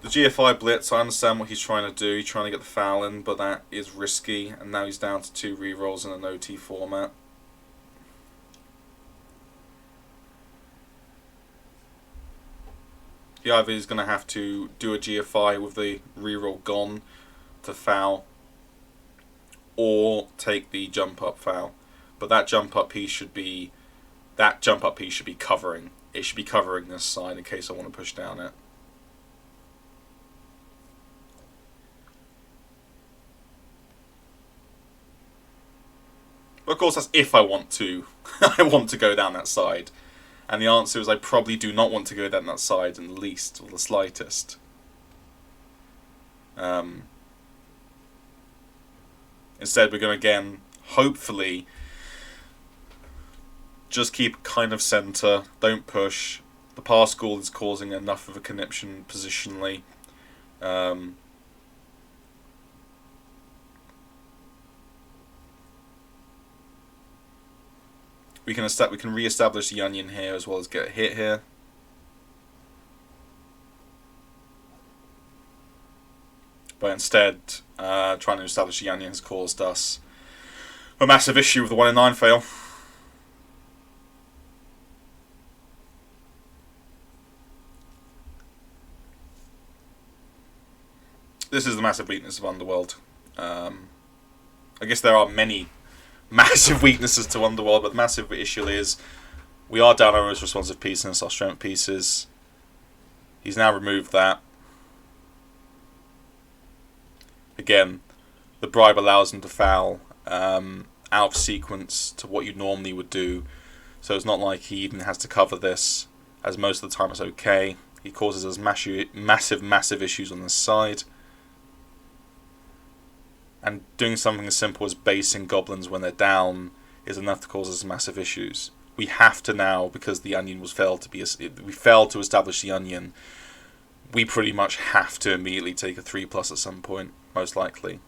The GFI blitz, I understand what he's trying to do. He's trying to get the foul in, but that is risky, and now he's down to 2 rerolls in an OT format. He either is going to have to do a GFI with the reroll gone to foul, or take the jump up foul. But that jump up piece should be covering. It should be covering this side in case I want to push down it. But of course, that's if I want to. I want to go down that side. And the answer is I probably do not want to go down that side in the least, or the slightest. Instead, we're going to, again, hopefully, just keep kind of centre, don't push. The pass goal is causing enough of a conniption positionally. We can re-establish the onion here as well as get a hit here. But instead, trying to establish the onion has caused us a massive issue with the 1 in 9 fail. This is the massive weakness of Underworld. I guess there are many massive weaknesses to Underworld, but the massive issue is we are down our most responsive piece and it's our strength pieces. He's now removed that. Again, the bribe allows him to foul out of sequence to what you normally would do, so it's not like he even has to cover this, as most of the time it's okay. He causes us massive issues on this side. And doing something as simple as basing goblins when they're down is enough to cause us massive issues. We have to now, because the onion we failed to establish the onion, we pretty much have to immediately take a 3+ at some point, most likely.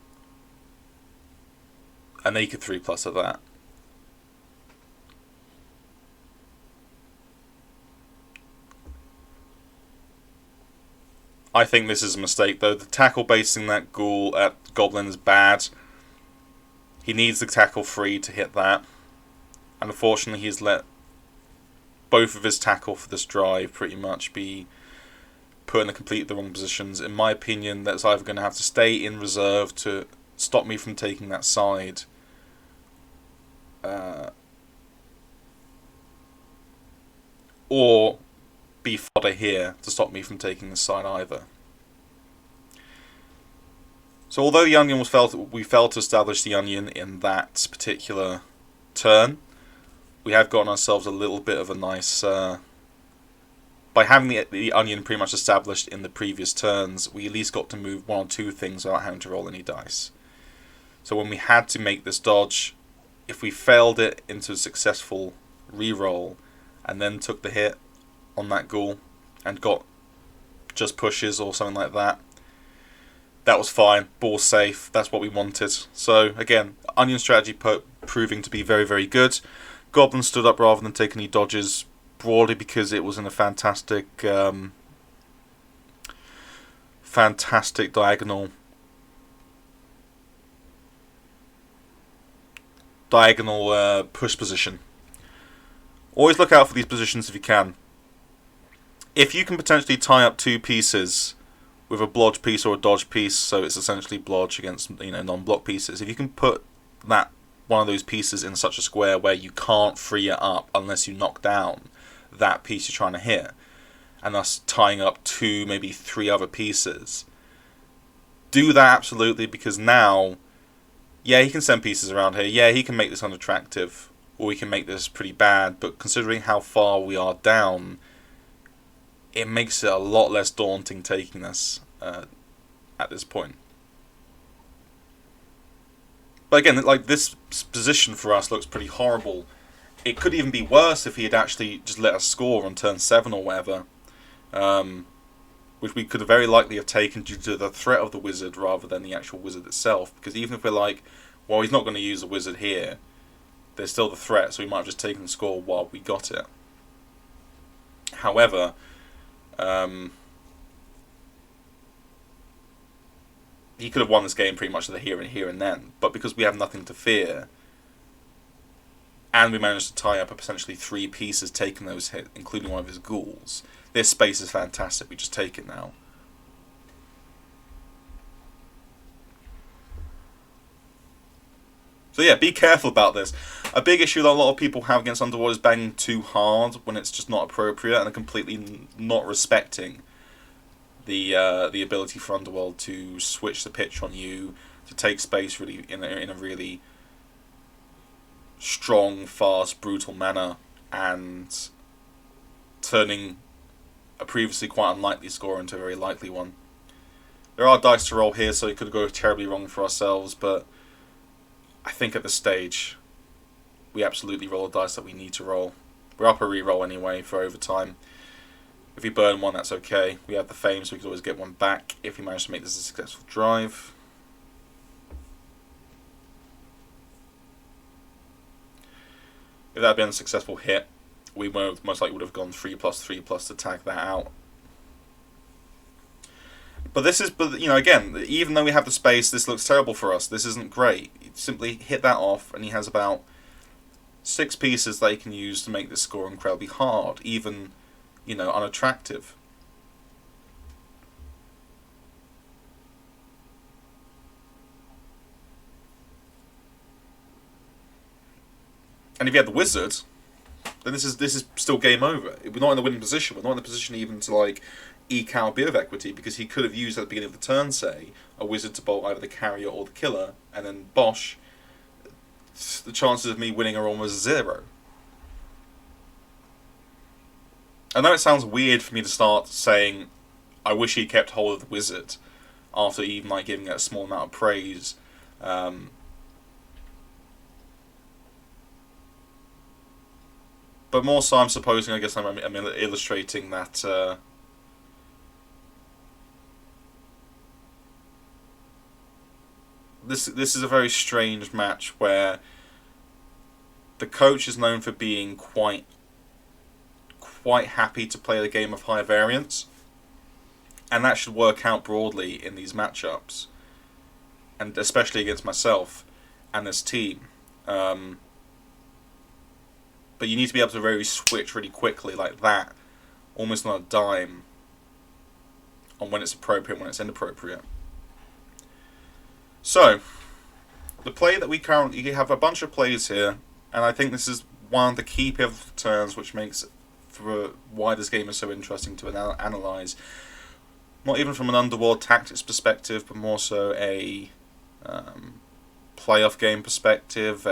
A naked 3+ at that. I think this is a mistake, though. The tackle basing that ghoul at Goblin is bad. He needs the tackle free to hit that. And unfortunately, he's let both of his tackle for this drive pretty much be put in the wrong positions. In my opinion, that's either going to have to stay in reserve to stop me from taking that side, or be fodder here to stop me from taking this side either. So although the onion we failed to establish the onion in that particular turn, we have gotten ourselves a little bit of a nice... by having the onion pretty much established in the previous turns, we at least got to move one or two things without having to roll any dice. So when we had to make this dodge, if we failed it into a successful re-roll and then took the hit on that ghoul and got just pushes or something like that, that was fine. Ball safe. That's what we wanted. So again, onion strategy proving to be very, very good. Goblin stood up rather than take any dodges, broadly because it was in a fantastic diagonal push position. Always look out for these positions if you can. If you can potentially tie up two pieces with a blodge piece or a dodge piece, so it's essentially blodge against non-block pieces, if you can put that one of those pieces in such a square where you can't free it up unless you knock down that piece you're trying to hit, and thus tying up two, maybe three other pieces, do that absolutely, because now, yeah, he can send pieces around here, yeah, he can make this unattractive, or he can make this pretty bad, but considering how far we are down, it makes it a lot less daunting taking this at this point. But again, like, this position for us looks pretty horrible. It could even be worse if he had actually just let us score on turn 7 or whatever, which we could very likely have taken due to the threat of the wizard rather than the actual wizard itself. Because even if we're like, well, he's not going to use the wizard here, there's still the threat, so we might have just taken the score while we got it. However, he could have won this game pretty much the here and then, but because we have nothing to fear, and we managed to tie up essentially 3 pieces taking those hits, including one of his ghouls, this space is fantastic. We just take it now. So yeah, be careful about this. A big issue that a lot of people have against Underworld is banging too hard when it's just not appropriate, and completely not respecting the ability for Underworld to switch the pitch on you, to take space really in a really strong, fast, brutal manner, and turning a previously quite unlikely score into a very likely one. There are dice to roll here, so it could go terribly wrong for ourselves, but I think at this stage we absolutely roll the dice that we need to roll. We're up a re-roll anyway for overtime. If we burn one, that's okay. We have the fame, so we can always get one back if we manage to make this a successful drive. If that had been a successful hit, we most likely would have gone 3+3+ to tag that out. But this is, again, even though we have the space, this looks terrible for us. This isn't great. You simply hit that off, and he has about 6 pieces that he can use to make this score incredibly hard, even, unattractive. And if you had the wizard, then this is still game over. We're not in the winning position. We're not in the position even to eke out a bit of equity, because he could have used at the beginning of the turn, say, a wizard to bolt either the carrier or the killer, and then bosh, the chances of me winning are almost 0. I know it sounds weird for me to start saying I wish he kept hold of the wizard after even giving it a small amount of praise. But more so, I'm supposing, I guess I'm illustrating that this is a very strange match where the coach is known for being quite happy to play the game of high variance, And that should work out broadly in these matchups, and especially against myself and this team. But you need to be able to really switch really quickly like that, almost on a dime, on when it's appropriate and when it's inappropriate. So, the play that we currently have a bunch of plays here, and I think this is one of the key pivotal turns which makes for why this game is so interesting to analyze. Not even from an Underworld tactics perspective, but more so a playoff game perspective,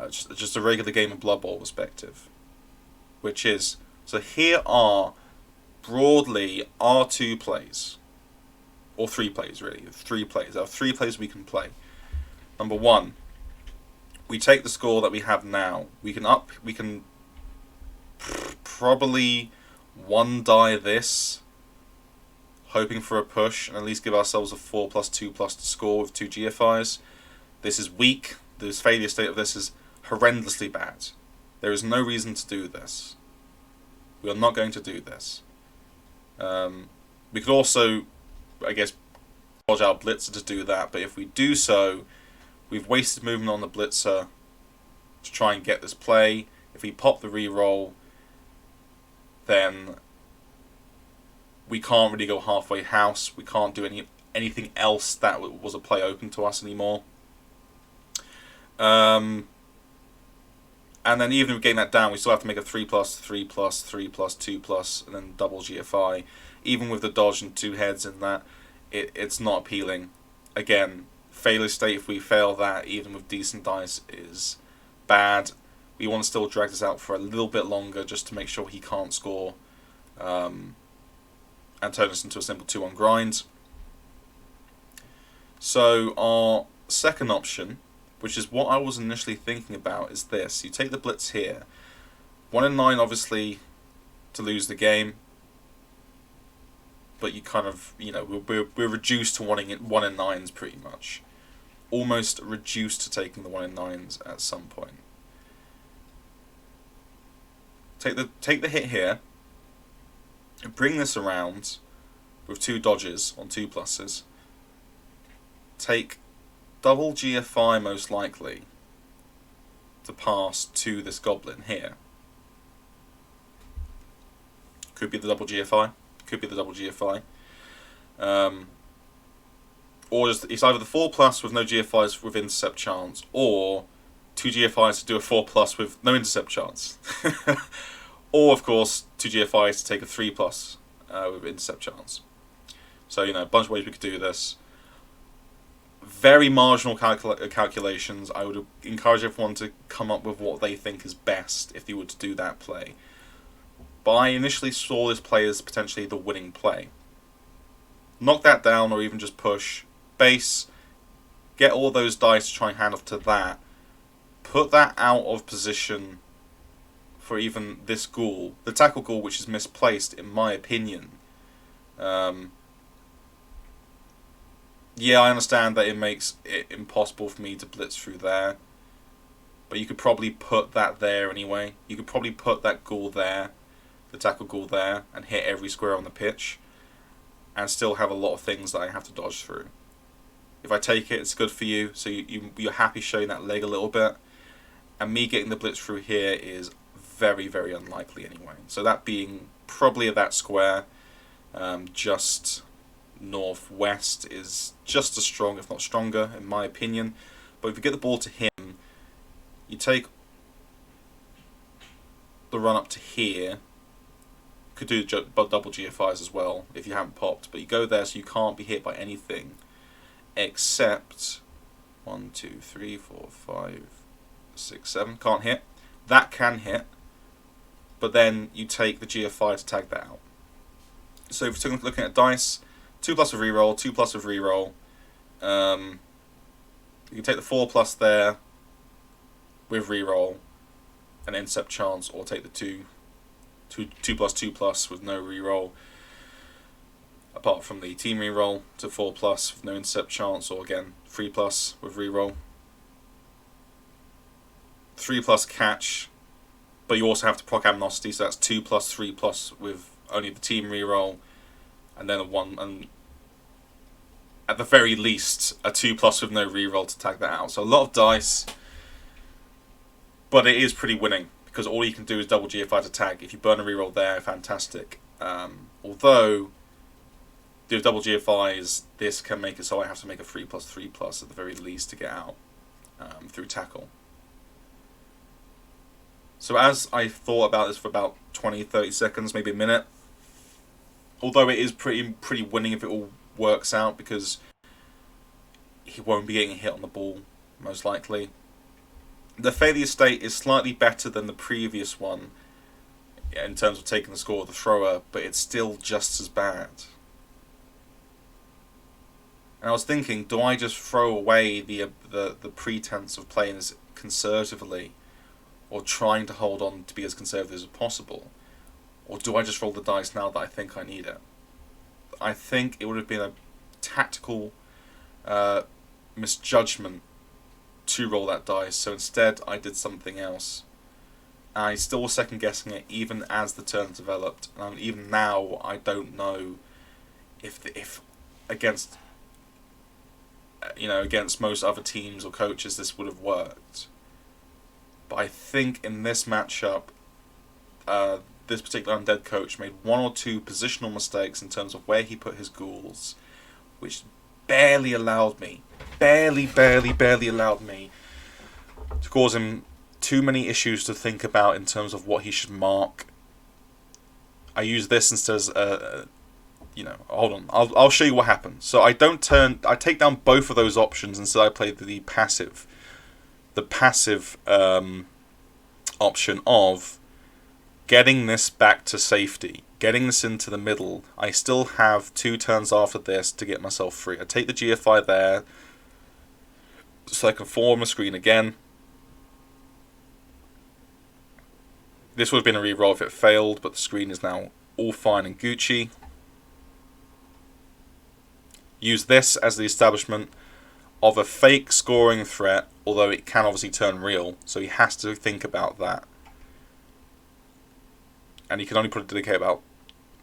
just a regular game of Blood Bowl perspective. Which is, so here are broadly our 2 plays. Or 3 plays, really. 3 plays. There are 3 plays we can play. Number 1, we take the score that we have now. We can probably 1-die this, hoping for a push, and at least give ourselves a 4+2+ to score with 2 GFIs. This is weak. The failure state of this is horrendously bad. There is no reason to do this. We are not going to do this. We could also, I guess, dodge our blitzer to do that, but if we do so, we've wasted movement on the blitzer to try and get this play. If we pop the reroll, then we can't really go halfway house. We can't do anything else that was a play open to us anymore. And then even if we gain that down, we still have to make a 3+, 3+, 3+, 2+, and then double GFI. Even with the dodge and 2 heads in that, it's not appealing. Again, failure state, if we fail that, even with decent dice, is bad. We want to still drag this out for a little bit longer just to make sure he can't score and turn this into a simple 2-1 grind. So our second option, which is what I was initially thinking about, is this. You take the blitz here. 1 in 9, obviously, to lose the game. But you kind of, we're reduced to 1 in 9s pretty much. Almost reduced to taking the 1 in 9s at some point. Take the hit here. And bring this around with 2 dodges on 2 pluses. Take double GFI most likely to pass to this goblin here. Could be the double GFI. Could be the double GFI. Or just, it's either the 4+ with no GFIs with intercept chance, or 2 GFIs to do a 4+ with no intercept chance. Or, of course, 2 GFIs to take a 3+ with intercept chance. So, a bunch of ways we could do this. Very marginal calculations. I would encourage everyone to come up with what they think is best if they were to do that play. But I initially saw this play as potentially the winning play. Knock that down, or even just push. Base. Get all those dice to try and hand off to that. Put that out of position for even this ghoul. The tackle ghoul, which is misplaced, in my opinion. Yeah, I understand that it makes it impossible for me to blitz through there. But you could probably put that there anyway. You could probably put that ghoul there, the tackle ghoul there, and hit every square on the pitch. And still have a lot of things that I have to dodge through. If I take it, it's good for you. So you're happy showing that leg a little bit. And me getting the blitz through here is very, very unlikely anyway. So that being probably at that square, just northwest, is just as strong, if not stronger, in my opinion. But if you get the ball to him, you take the run up to here. Could do double GFIs as well if you haven't popped, but you go there so you can't be hit by anything except 1, 2, 3, 4, 5, 6, 7. Can't hit. That can hit, but then you take the GFI to tag that out. So if we're looking at dice, 2+ with reroll, 2+ with reroll. You can take the 4+ there with reroll and intercept chance, or take the 2+, 2+ with no reroll, apart from the team reroll, to 4+ with no intercept chance, or again 3+ with reroll. 3+ catch, but you also have to proc Amnesty, so that's 2+, 3+ with only the team reroll, and then a 1, and at the very least a 2+ with no reroll to tag that out. So a lot of dice, but it is pretty winning because all you can do is double GFI to tag. If you burn a reroll there, fantastic. Although with double GFIs, this can make it so I have to make a 3+3+ at the very least to get out through tackle. So as I thought about this for about 20-30 seconds, maybe a minute, although it is pretty winning if it all works out, because he won't be getting hit on the ball, most likely. The failure state is slightly better than the previous one in terms of taking the score of the thrower, but it's still just as bad. And I was thinking, do I just throw away the pretense of playing as conservatively, or trying to hold on to be as conservative as possible? Or do I just roll the dice now that I think I need it? I think it would have been a tactical misjudgment to roll that dice, so instead I did something else. I still was second guessing it even as the turn developed, and even now I don't know if against against most other teams or coaches this would have worked. But I think in this matchup, this particular Undead coach made 1 or 2 positional mistakes in terms of where he put his ghouls, which barely allowed me to cause him too many issues to think about in terms of what he should mark. I use this instead as hold on, I'll show you what happens. So I take down both of those options, instead I play the passive option of getting this back to safety, getting this into the middle. I still have 2 turns after this to get myself free. I take the GFI there so I can form a screen again. This would have been a reroll if it failed, but the screen is now all fine and Gucci. Use this as the establishment of a fake scoring threat, although it can obviously turn real, so he has to think about that. And he can only dedicate about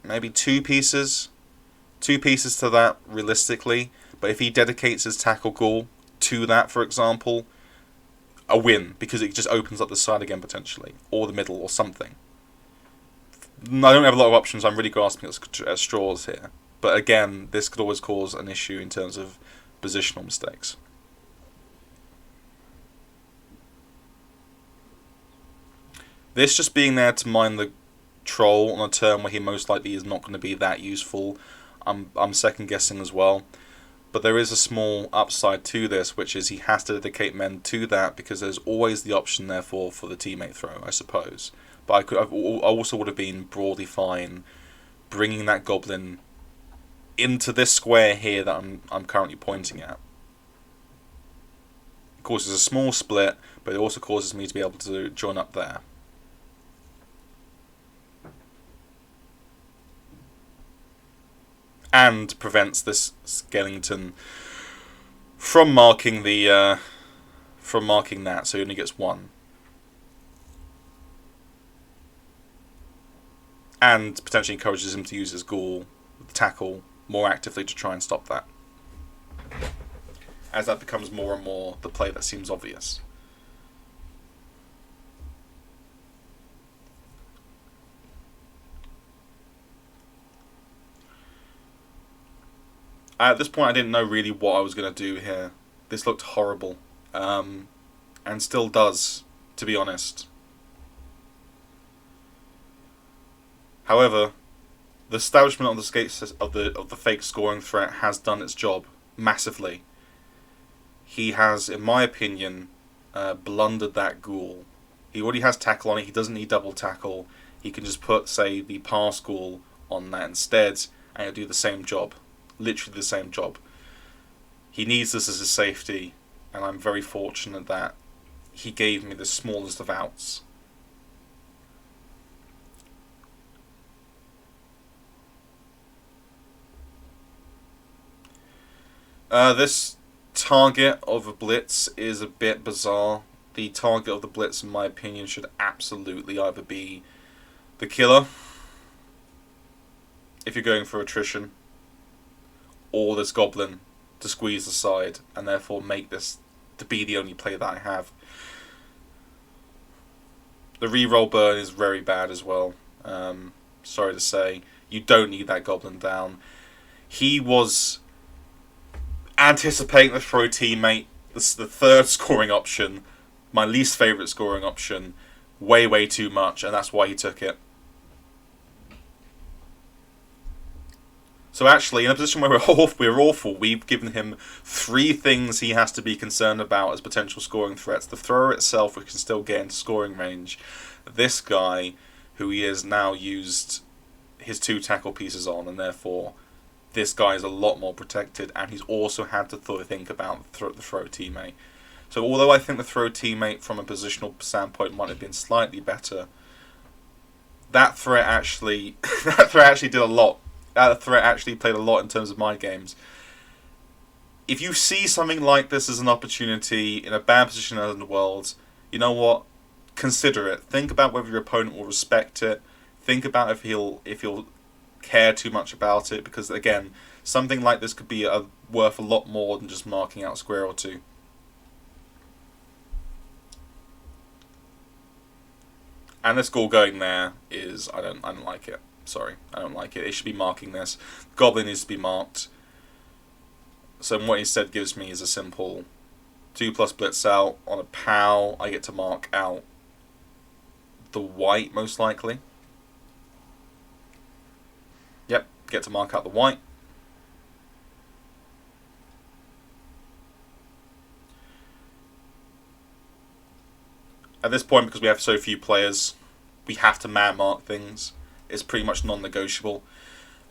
maybe 2 pieces to that, realistically. But if he dedicates his tackle ghoul to that, for example, a win, because it just opens up the side again potentially, or the middle, or something. I don't have a lot of options, I'm really grasping at straws here. But again, this could always cause an issue in terms of positional mistakes. This just being there to mine the troll on a turn where he most likely is not going to be that useful, I'm second guessing as well. But there is a small upside to this, which is he has to dedicate men to that, because there's always the option therefore for the teammate throw, I suppose. But I also would have been broadly fine bringing that goblin into this square here that I'm currently pointing at. It causes a small split, but it also causes me to be able to join up there. And prevents this skeleton from marking that, so he only gets 1. And potentially encourages him to use his ghoul tackle more actively to try and stop that, as that becomes more and more the play that seems obvious. At this point I didn't know really what I was going to do here. This looked horrible, and still does, to be honest. However, the establishment of the fake scoring threat has done its job massively. He has, in my opinion, blundered that ghoul. He already has tackle on it. He doesn't need double tackle. He can just put, say, the pass ghoul on that instead, and it'll do the same job. Literally the same job. He needs this as a safety, and I'm very fortunate that he gave me the smallest of outs. This target of a blitz is a bit bizarre. The target of the blitz, in my opinion, should absolutely either be the killer, if you're going for attrition, or this goblin to squeeze the side, and therefore make this to be the only play that I have. The reroll burn is very bad as well. Sorry to say, you don't need that goblin down. He was anticipating the throw teammate. This is the third scoring option, my least favourite scoring option, way too much, and that's why he took it. So actually, in a position where we're awful, we've given him 3 things he has to be concerned about as potential scoring threats. The thrower itself, which can still get into scoring range. This guy, who he has now used his 2 tackle pieces on, and therefore this guy is a lot more protected, and he's also had to think about the throw teammate. So although I think the throw teammate from a positional standpoint might have been slightly better, that threat actually did a lot. That threat actually played a lot in terms of my games. If you see something like this as an opportunity in a bad position as Underworld, you know what? Consider it. Think about whether your opponent will respect it. Think about if he'll care too much about it, because again, something like this could be worth a lot more than just marking out a square or 2. And this goal going there is I don't like it. Sorry, I don't like it. It should be marking this. Goblin needs to be marked. So what he said gives me is a simple 2+ blitz out. On a POW, I get to mark out the white, most likely. Yep, get to mark out the white. At this point, because we have so few players, we have to man mark things. It's pretty much non-negotiable.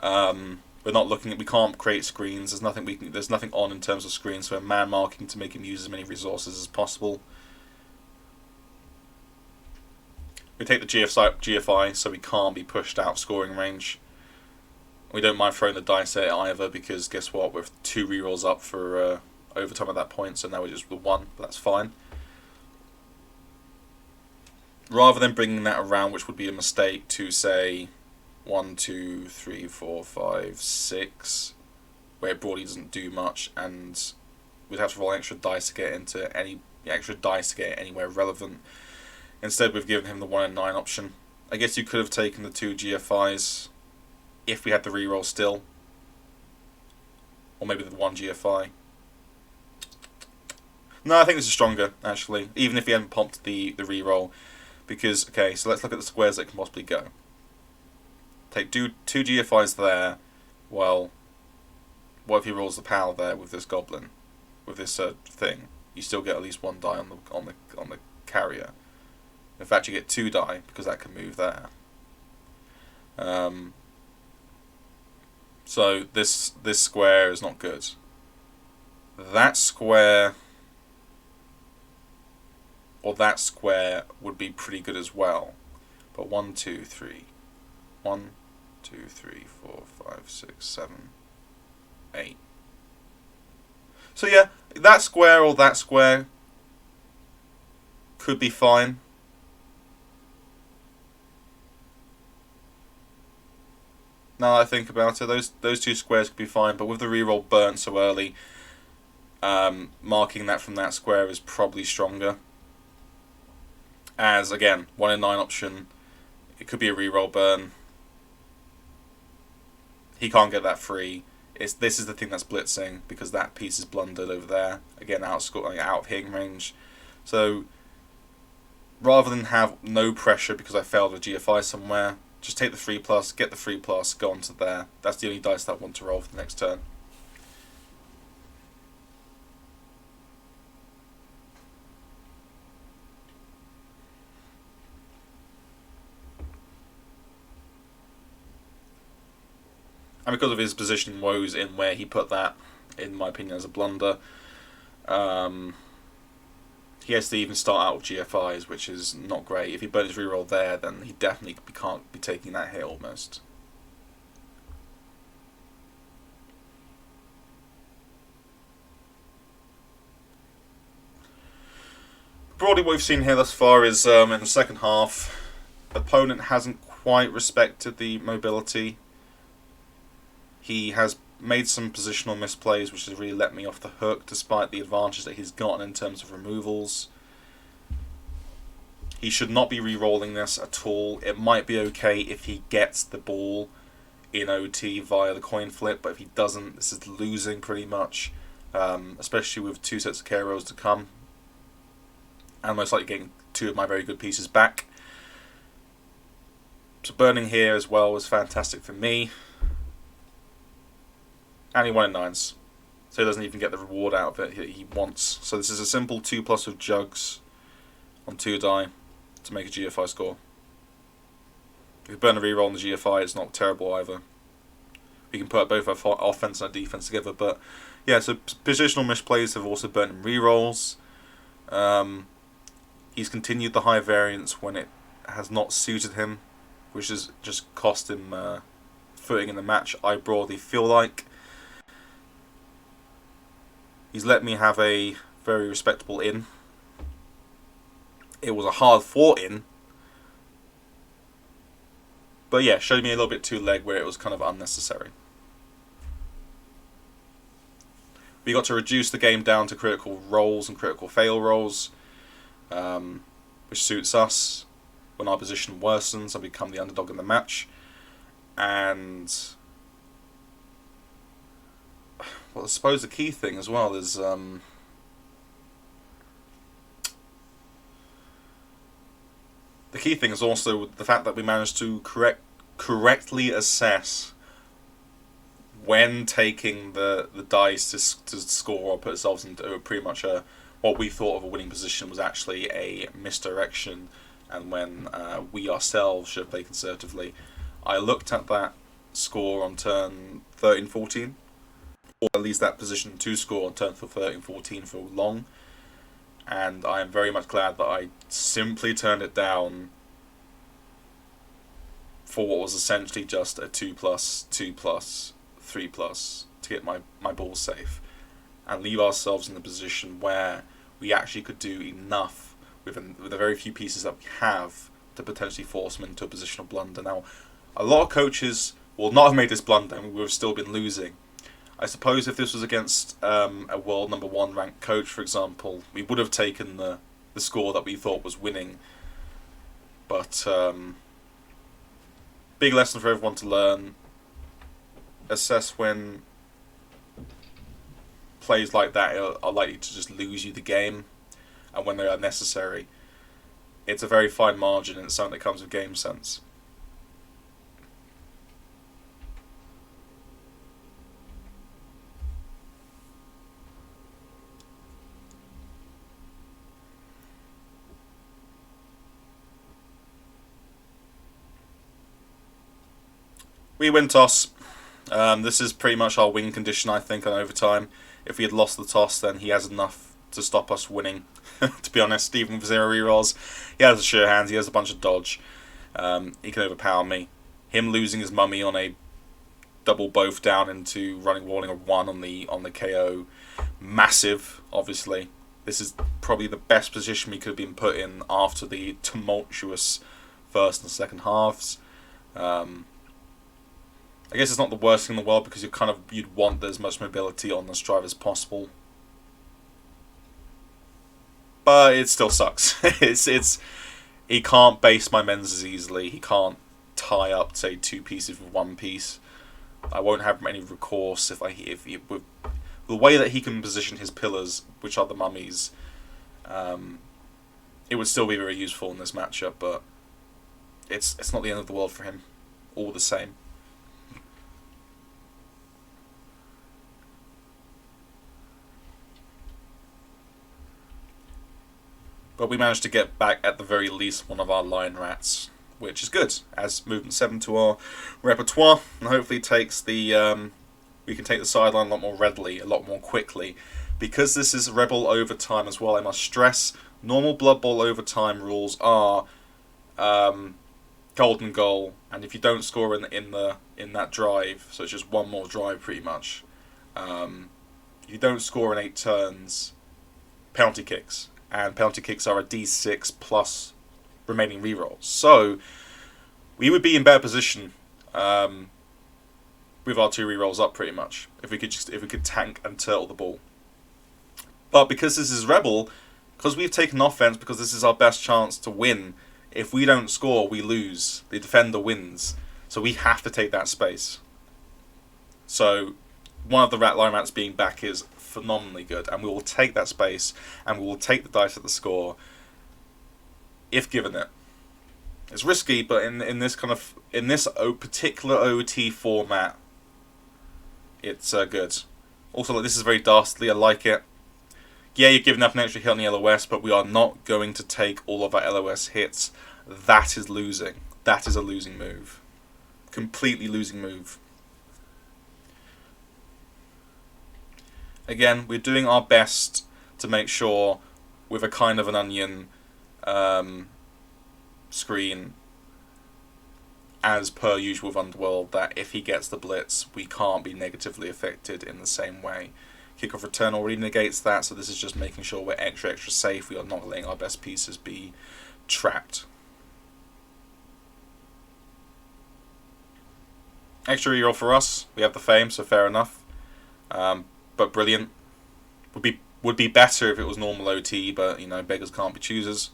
We're not looking at. We can't create screens. There's nothing we can. There's nothing on in terms of screens. So we're man marking to make him use as many resources as possible. We take the GFI, so we can't be pushed out of scoring range. We don't mind throwing the dice at it either, because guess what? We're 2 rerolls up for overtime at that point. So now we're just with 1. But that's fine. Rather than bringing that around, which would be a mistake, to say 1, 2, 3, 4, 5, 6, where it broadly doesn't do much, and we'd have to roll extra dice to get into anywhere relevant. Instead, we've given him the 1 and 9 option. I guess you could have taken the 2 GFIs if we had the reroll still, or maybe the 1 GFI. No, I think this is stronger actually, even if he hadn't pumped the reroll. Because, okay, so let's look at the squares that can possibly go. Take 2 GFIs there. Well, what if he rolls the POW there with this goblin, with this thing? You still get at least 1 die on the carrier. In fact, you get 2 die because that can move there. So this square is not good. That square. Or that square would be pretty good as well. But 1, 2, 3. 1, 2, 3, 4, 5, 6, 7, 8. So yeah, that square or that square could be fine. Now that I think about it, those 2 squares could be fine, but with the reroll burnt so early, marking that from that square is probably stronger. As, again, 1 in 9 option, it could be a reroll burn. He can't get that free. This is the thing that's blitzing, because that piece is blundered over there. Again, out of hitting range. So, rather than have no pressure because I failed a GFI somewhere, just take the 3+, get the 3+, go on to there. That's the only dice that I want to roll for the next turn. And because of his positioning woes in where he put that, in my opinion, as a blunder, he has to even start out with GFIs, which is not great. If he burnt his reroll there, then he definitely can't be taking that hit almost. Broadly, what we've seen here thus far is in the second half, opponent hasn't quite respected the mobility. He has made some positional misplays, which has really let me off the hook, despite the advantage that he's gotten in terms of removals. He should not be re-rolling this at all. It might be okay if he gets the ball in OT via the coin flip, but if he doesn't, this is losing pretty much, especially with 2 sets of KO rolls to come, and most likely getting 2 of my very good pieces back. So burning here as well was fantastic for me. And he won in 9s. So he doesn't even get the reward out of it he wants. So this is a simple 2+ with jugs on 2 die to make a GFI score. If you burn a reroll on the GFI, it's not terrible either. We can put both our offense and our defense together. But yeah, so positional misplays have also burnt him rerolls. He's continued the high variance when it has not suited him, which has just cost him footing in the match, I broadly feel like. He's let me have a very respectable in. It was a hard fought in. But yeah, showed me a little bit too leg where it was kind of unnecessary. We got to reduce the game down to critical rolls and critical fail rolls, which suits us when our position worsens and become the underdog in the match. And well, I suppose the key thing as well is the key thing is also the fact that we managed to correctly assess when taking the dice to score or put ourselves into pretty much what we thought of a winning position was actually a misdirection, and when we ourselves should have played conservatively. I looked at that score on turn 13-14, or at least that position to score on turn 13-14 for long, and I am very much glad that I simply turned it down for what was essentially just a 2+, 2+, 3+ to get my balls safe, and leave ourselves in the position where we actually could do enough with the very few pieces that we have to potentially force them into a positional blunder. Now, a lot of coaches will not have made this blunder and we would have still been losing. I suppose if this was against a world number 1 ranked coach, for example, we would have taken the score that we thought was winning. But big lesson for everyone to learn. Assess when plays like that are likely to just lose you the game, and when they are necessary. It's a very fine margin, and it's something that comes with game sense. We win toss. This is pretty much our win condition, I think, on overtime. If we had lost the toss, then he has enough to stop us winning. To be honest, even with 0 rerolls, he has a sure hands, he has a bunch of dodge. He can overpower me. Him losing his mummy on a double both down into running walling a 1 on the KO, massive, obviously. This is probably the best position we could have been put in after the tumultuous first and second halves. I guess it's not the worst thing in the world because you'd want as much mobility on the strive as possible, but it still sucks. He can't base my men's as easily. He can't tie up, say, 2 pieces with 1 piece. I won't have any recourse if with the way that he can position his pillars, which are the mummies. It would still be very useful in this matchup, but it's not the end of the world for him, all the same. But we managed to get back, at the very least, one of our lion rats, which is good. Adds movement 7 to our repertoire, and hopefully takes we can take the sideline a lot more readily, a lot more quickly. Because this is REBBL overtime as well, I must stress, normal Blood Bowl overtime rules are golden goal, and if you don't score in that drive, so it's just one more drive pretty much, if you don't score in 8 turns, penalty kicks. And penalty kicks are a D6 plus remaining rerolls. So we would be in better position with our 2 rerolls up pretty much. If we could tank and turtle the ball. But because this is REBBL, because we've taken offense, because this is our best chance to win, if we don't score, we lose. The defender wins. So we have to take that space. So one of the line rats being back is phenomenally good, and we will take that space, and we will take the dice at the score if given it. It's risky, but in this particular OT format, it's good. Also, this is very dastardly. I like it. Yeah, you're giving up an extra hit on the LOS, but we are not going to take all of our LOS hits. That is losing. That is a losing move. Completely losing move. Again, we're doing our best to make sure, with a kind of an onion screen, as per usual with Underworld, that if he gets the blitz, we can't be negatively affected in the same way. Kickoff return already negates that, so this is just making sure we're extra safe. We are not letting our best pieces be trapped. Extra reroll for us. We have the fame, so fair enough. But brilliant. Would be better if it was normal OT, but you know, beggars can't be choosers.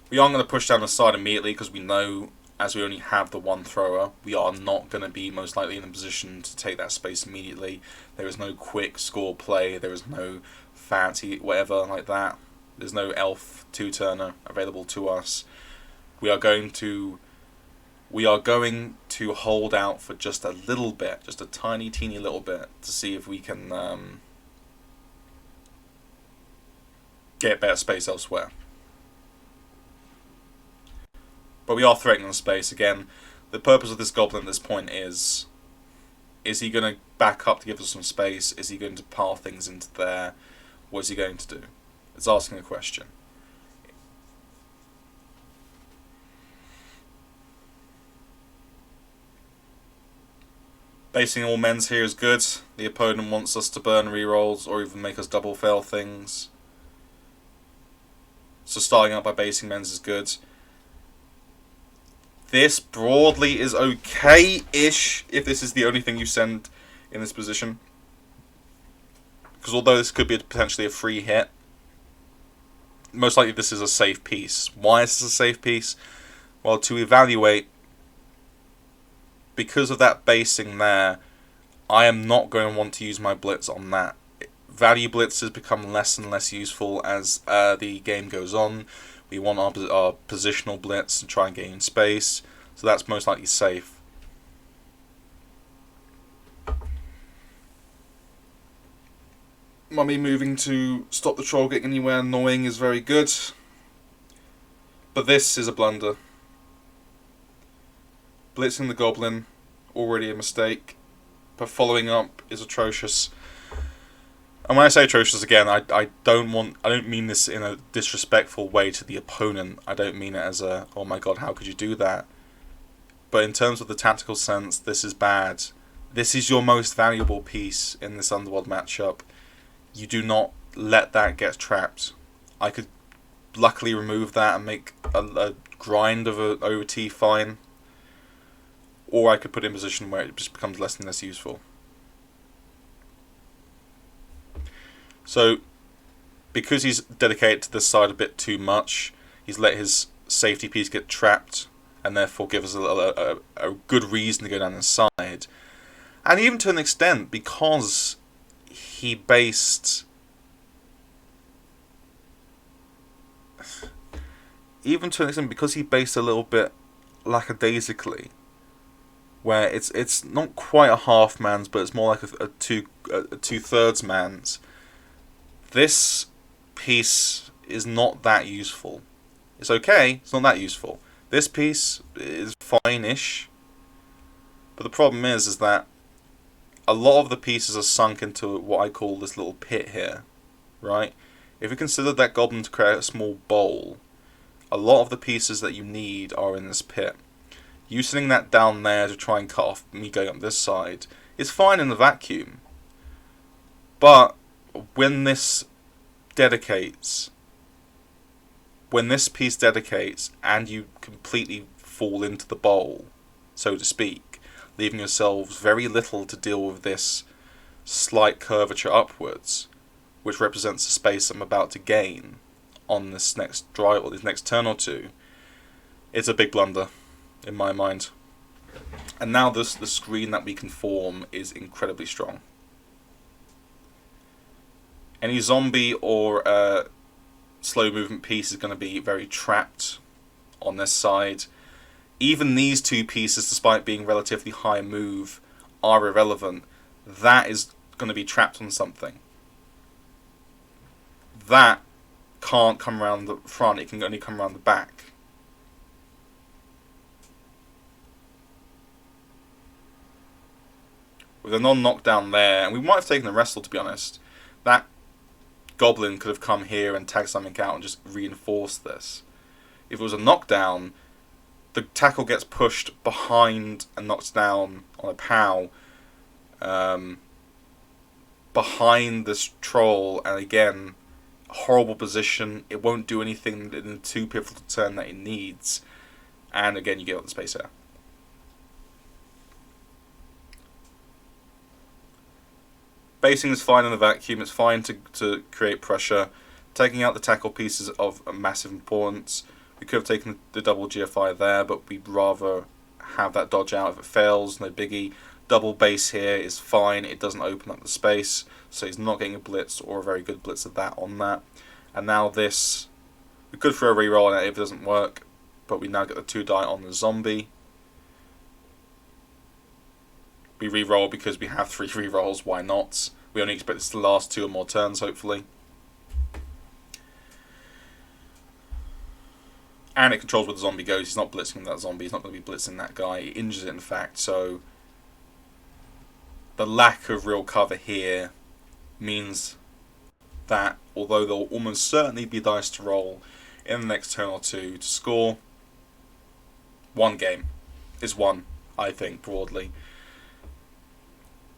We aren't going to push down the side immediately because we know, as we only have the 1 thrower, we are not going to be most likely in a position to take that space immediately. There is no quick score play. There is no fancy whatever like that. There's no elf 2-turner available to us. We are going to hold out for just a little bit, just a tiny, teeny little bit, to see if we can get better space elsewhere. But we are threatening the space again. The purpose of this goblin at this point is he going to back up to give us some space? Is he going to pile things into there? What is he going to do? It's asking a question. Basing all men's here is good. The opponent wants us to burn rerolls or even make us double fail things. So starting out by basing men's is good. This broadly is okay-ish if this is the only thing you send in this position. Because although this could be potentially a free hit, most likely this is a safe piece. Why is this a safe piece? Well, to evaluate, because of that basing there, I am not going to want to use my blitz on that. Value blitzes become less and less useful as the game goes on. We want our positional blitz to try and gain space, so that's most likely safe. Mummy moving to stop the troll getting anywhere annoying is very good, but this is a blunder. Blitzing the goblin, already a mistake, but following up is atrocious. And when I say atrocious again, I don't mean this in a disrespectful way to the opponent. I don't mean it as a, oh my god, how could you do that? But in terms of the tactical sense, this is bad. This is your most valuable piece in this Underworld matchup. You do not let that get trapped. I could luckily remove that and make a grind of an OT fine. Or I could put it in a position where it just becomes less and less useful. So, because he's dedicated to this side a bit too much, he's let his safety piece get trapped, and therefore give us a good reason to go down the side. And even to an extent, because he based... Even to an extent, because he based a little bit lackadaisically, where it's not quite a half man's, but it's more like a two-thirds man's. This piece is not that useful. It's okay, it's not that useful. This piece is fine-ish, but the problem is that a lot of the pieces are sunk into what I call this little pit here, right? If you consider that goblin to create a small bowl, a lot of the pieces that you need are in this pit. You sitting that down there to try and cut off me going up this side is fine in the vacuum, but when this dedicates, when this piece dedicates and you completely fall into the bowl, so to speak, leaving yourselves very little to deal with this slight curvature upwards, which represents the space I'm about to gain on this next drive or this next turn or two, it's a big blunder in my mind. And now the screen that we can form is incredibly strong. Any zombie or slow movement piece is going to be very trapped on this side. Even these two pieces, despite being relatively high move, are irrelevant. That is going to be trapped on something. That can't come around the front, it can only come around the back. With a non-knockdown there, and we might have taken the wrestle, to be honest, that goblin could have come here and tagged something out and just reinforced this. If it was a knockdown, the tackle gets pushed behind and knocks down on a POW behind this troll, and again, horrible position. It won't do anything in the 2 pivotal turn that it needs, and again you get out the space here. Basing is fine in the vacuum, it's fine to create pressure. Taking out the tackle piece is of a massive importance. We could have taken the double GFI there, but we'd rather have that dodge out. If it fails, no biggie. Double base here is fine, it doesn't open up the space, so he's not getting a blitz or a very good blitz of that on that. And now this, we could throw a reroll on it if it doesn't work, but we now get the 2 die on the zombie. We reroll because we have 3 rerolls, why not? We only expect this to last 2 or more turns, hopefully. And it controls where the zombie goes. He's not blitzing that zombie, he's not going to be blitzing that guy. He injures it, in fact, so the lack of real cover here means that, although there'll almost certainly be dice to roll in the next turn or two to score, one game is won, I think, broadly.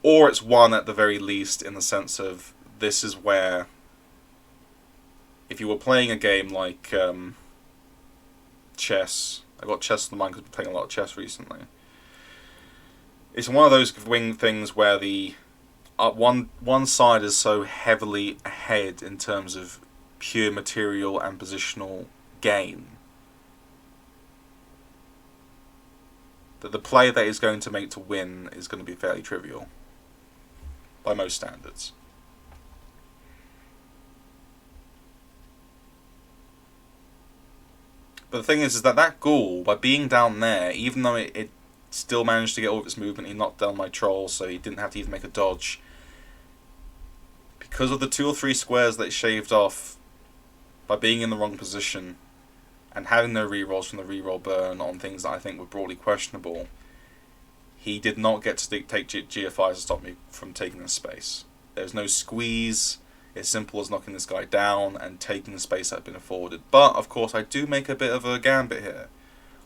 Or it's won at the very least in the sense of, this is where, if you were playing a game like chess, I got chess on the mind because I've been playing a lot of chess recently. It's one of those things where the one side is so heavily ahead in terms of pure material and positional gain that the play that is going to make to win is going to be fairly trivial by most standards. But the thing is that ghoul, by being down there, even though it still managed to get all of its movement, he knocked down my troll, so he didn't have to even make a dodge. Because of the 2 or 3 squares that it shaved off, by being in the wrong position, and having no rerolls from the reroll burn on things that I think were broadly questionable, he did not get to take GFIs to stop me from taking the space. There's no squeeze. It's simple as knocking this guy down and taking the space that had been afforded. But, of course, I do make a bit of a gambit here.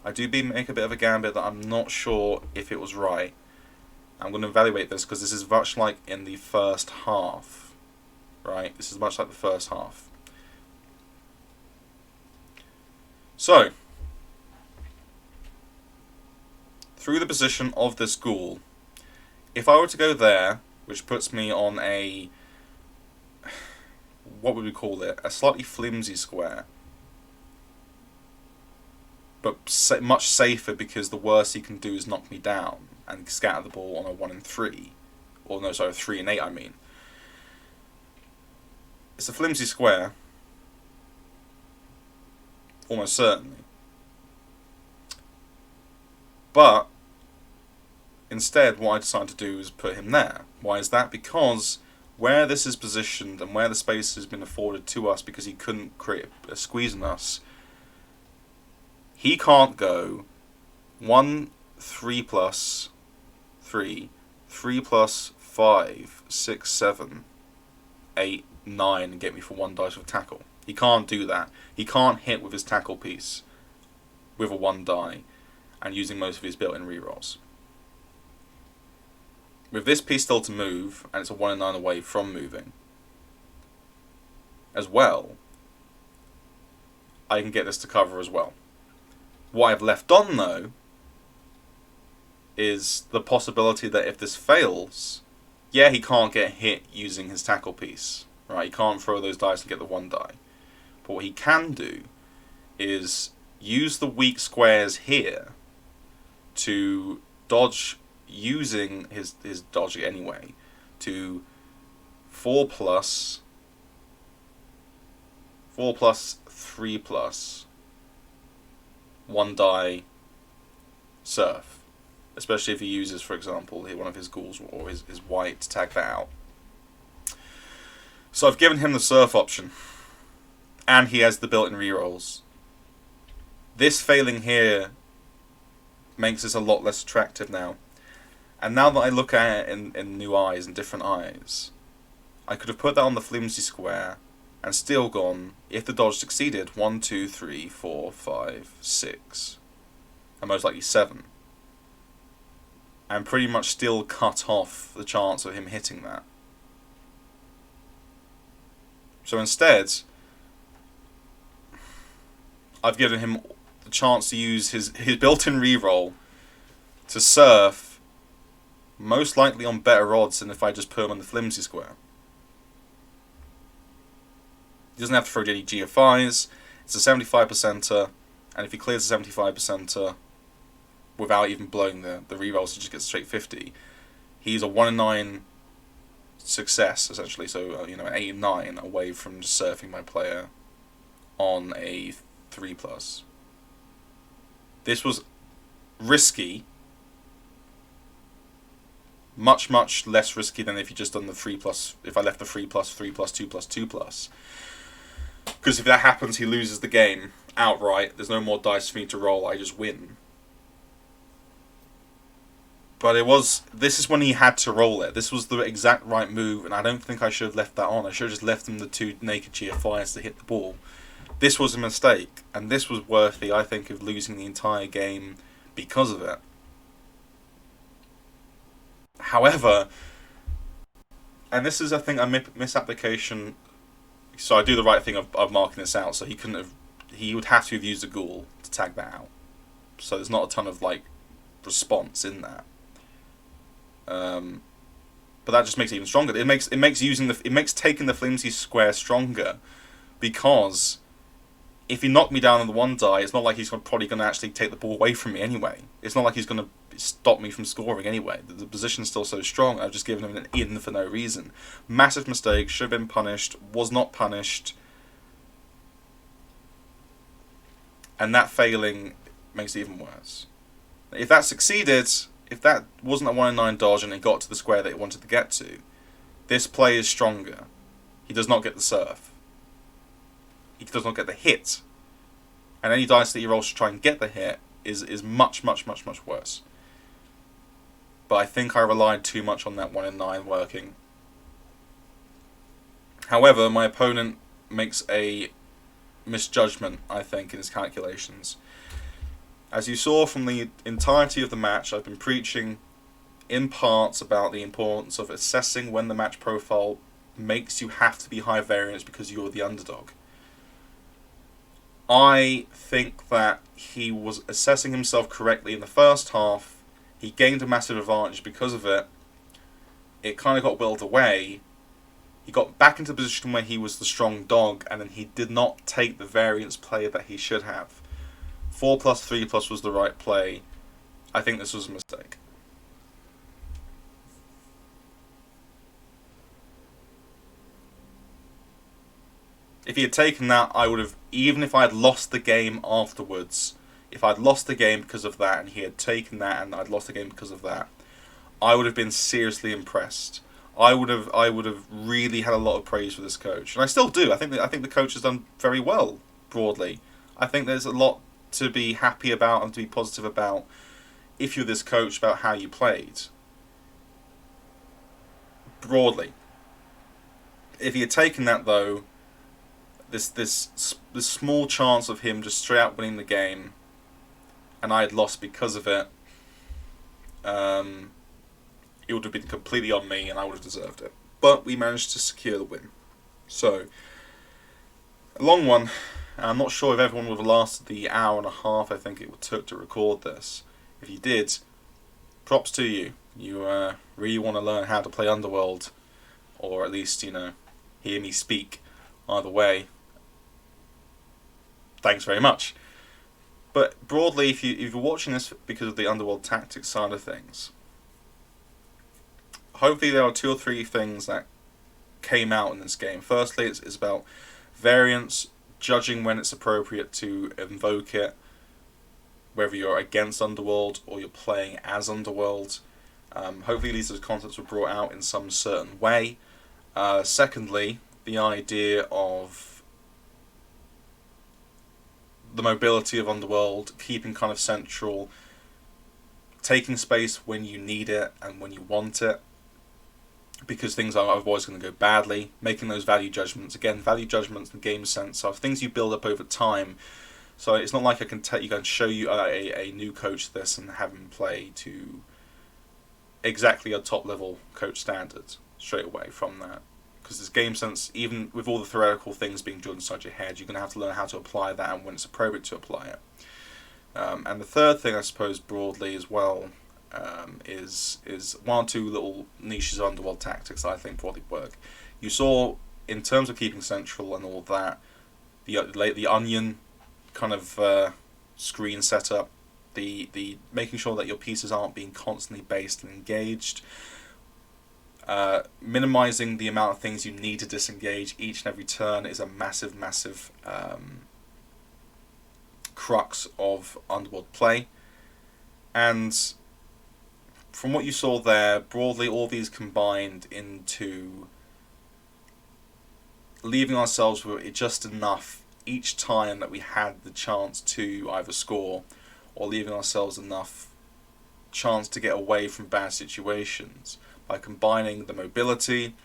I do make a bit of a gambit that I'm not sure if it was right. I'm going to evaluate this because this is much like in the first half. Right? This is much like the first half. So, through the position of this ghoul, if I were to go there, which puts me on a, what would we call it, a slightly flimsy square, but much safer because the worst he can do is knock me down and scatter the ball on a 1 and 3, or no, sorry, 3 and 8 I mean. It's a flimsy square, almost certainly. But instead, what I decided to do is put him there. Why is that? Because where this is positioned and where the space has been afforded to us because he couldn't create a squeeze on us, he can't go 1, 3 plus 3, 3 plus 5, 6, 7, 8, 9 and get me for 1 dice with tackle. He can't do that. He can't hit with his tackle piece with a 1 die and using most of his built-in rerolls. With this piece still to move, and it's a 1 and 9 away from moving, as well, I can get this to cover as well. What I've left on, though, is the possibility that if this fails, yeah, he can't get hit using his tackle piece, right? He can't throw those dice and get the 1 die. But what he can do is use the weak squares here to dodge, using his dodge anyway, to 4 plus 3 plus 1 die surf. Especially if he uses, for example, one of his ghouls or his white to tag that out. So I've given him the surf option. And he has the built-in rerolls. This failing here makes this a lot less attractive now. And now that I look at it in new eyes and different eyes, I could have put that on the flimsy square and still gone, if the dodge succeeded, 1, 2, 3, 4, 5, 6, and most likely 7. And pretty much still cut off the chance of him hitting that. So instead, I've given him the chance to use his built-in reroll to surf, most likely on better odds than if I just put him on the flimsy square. He doesn't have to throw any GFIs, it's a 75%er, and if he clears the 75%er without even blowing the rerolls, he just gets a straight 50. He's a 1 in 9 success, essentially, so an 8 in 9 away from just surfing my player on a 3 plus. This was risky, much less risky than if you just done the 3 plus, if I left the 3 plus 3 plus 2 plus 2 plus. Because if that happens, he loses the game outright. There's no more dice for me to roll, I just win. But this is when he had to roll it. This was the exact right move, and I don't think I should have left that on. I should have just left him the 2 naked GFIs to hit the ball. This was a mistake, and this was worthy, I think, of losing the entire game because of it. However, and this is, I think, a misapplication. So I do the right thing of marking this out. So he would have to have used a ghoul to tag that out. So there's not a ton of response in that. But that just makes it even stronger. It makes taking the flimsy square stronger, because if he knocked me down on the 1 die, it's not like he's probably going to actually take the ball away from me anyway. It's not like he's going to stop me from scoring anyway. The position's still so strong. I've just given him an in for no reason. Massive mistake. Should have been punished. Was not punished. And that failing makes it even worse. If that succeeded, if that wasn't a 1 in 9 dodge and he got to the square that he wanted to get to, this play is stronger. He does not get the surf. He does not get the hit. And any dice that he rolls to try and get the hit is much worse. But I think I relied too much on that 1 in 9 working. However, my opponent makes a misjudgment, I think, in his calculations. As you saw from the entirety of the match, I've been preaching in parts about the importance of assessing when the match profile makes you have to be high variance because you're the underdog. I think that he was assessing himself correctly in the first half. He gained a massive advantage because of it. It kind of got willed away. He got back into a position where he was the strong dog, and then he did not take the variance play that he should have. 4 plus 3 plus was the right play. I think this was a mistake. If he had taken that, I would have, even if I had lost the game afterwards, if I'd lost the game because of that and he had taken that and I'd lost the game because of that, I would have been seriously impressed. I would have really had a lot of praise for this coach, and I still do. I think the coach has done very well broadly. I think there's a lot to be happy about and to be positive about if you're this coach, about how you played broadly. If he had taken that, though, this small chance of him just straight out winning the game, and I had lost because of it, it would have been completely on me and I would have deserved it. But we managed to secure the win. So, A long one. I'm not sure if everyone would have lasted the hour and a half I think it took to record this. If you did, props to you. You really want to learn how to play Underworld, or at least, hear me speak. Either way, thanks very much. But broadly, if you're watching this because of the Underworld tactics side of things, hopefully there are 2 or 3 things that came out in this game. Firstly, it's about variance, judging when it's appropriate to invoke it, whether you're against Underworld or you're playing as Underworld. Hopefully these concepts were brought out in some certain way. Secondly, the idea of the mobility of Underworld, keeping kind of central, taking space when you need it and when you want it, because things are otherwise going to go badly, making those value judgments. Again, value judgments in the game sense are things you build up over time. So it's not like I can show you a new coach this and have him play to exactly a top level coach standard straight away from that. Because this game sense, even with all the theoretical things being drilled inside your head, you're going to have to learn how to apply that and when it's appropriate to apply it. And the third thing, I suppose, broadly as well, is 1 or 2 little niches of Underworld tactics that I think broadly work. You saw, in terms of keeping central and all that, the onion kind of screen setup, the making sure that your pieces aren't being constantly based and engaged, minimizing the amount of things you need to disengage each and every turn is a massive crux of Underworld play. And from what you saw there, broadly all these combined into leaving ourselves with just enough each time that we had the chance to either score, or leaving ourselves enough chance to get away from bad situations by combining the mobility,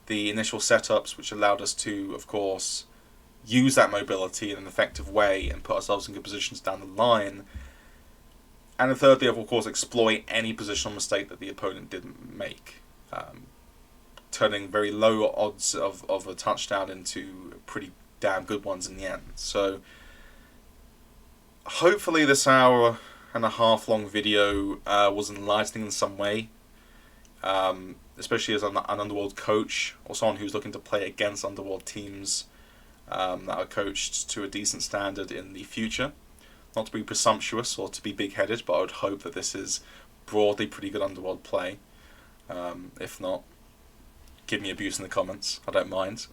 the initial setups which allowed us to, of course, use that mobility in an effective way and put ourselves in good positions down the line. And then thirdly, of course, exploit any positional mistake that the opponent didn't make, turning very low odds of a touchdown into pretty damn good ones in the end. So hopefully this hour and a half long video was enlightening in some way, especially as an Underworld coach or someone who's looking to play against Underworld teams that are coached to a decent standard in the future. Not to be presumptuous or to be big-headed, but I would hope that this is broadly pretty good Underworld play. If not, give me abuse in the comments. I don't mind.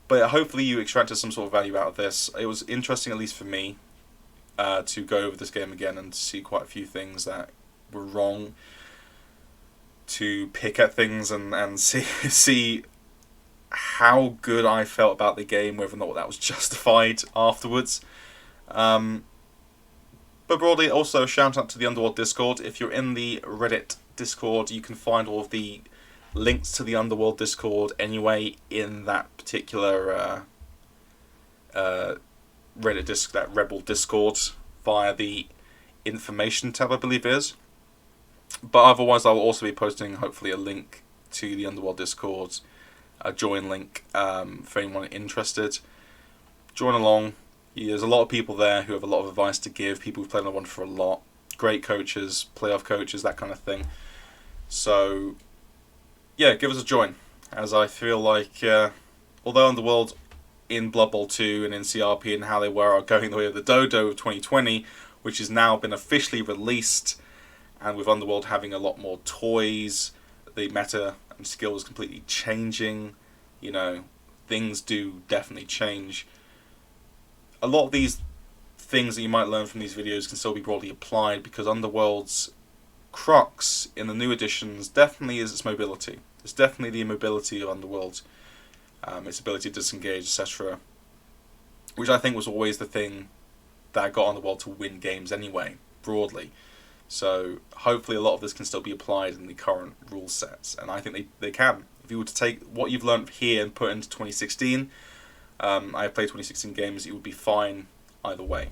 But hopefully you extracted some sort of value out of this. It was interesting, at least for me, to go over this game again and to see quite a few things that were wrong, to pick at things and see how good I felt about the game, whether or not that was justified afterwards. But broadly, also shout out to the Underworld Discord. If you're in the Reddit Discord, you can find all of the links to the Underworld Discord anyway in that particular that REBBL Discord via the information tab, I believe it is. But otherwise, I will also be posting hopefully a link to the Underworld Discord, a join link for anyone interested. Join along. There's a lot of people there who have a lot of advice to give, people who've played Underworld for a lot, great coaches, playoff coaches, that kind of thing. So, yeah, give us a join, as I feel like, although Underworld in Blood Bowl 2 and in CRP and how they were are going the way of the Dodo of 2020, which has now been officially released, and with Underworld having a lot more toys, the meta and skills completely changing, things do definitely change. A lot of these things that you might learn from these videos can still be broadly applied, because Underworld's crux in the new editions definitely is its mobility. It's definitely the mobility of Underworld, its ability to disengage, etc. Which I think was always the thing that got Underworld to win games anyway, broadly. So hopefully a lot of this can still be applied in the current rule sets, and I think they can. If you were to take what you've learned here and put it into 2016, I have played 2016 games, it would be fine either way.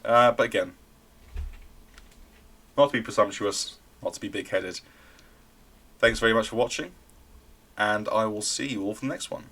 But again, not to be presumptuous, not to be big-headed. Thanks very much for watching, and I will see you all for the next one.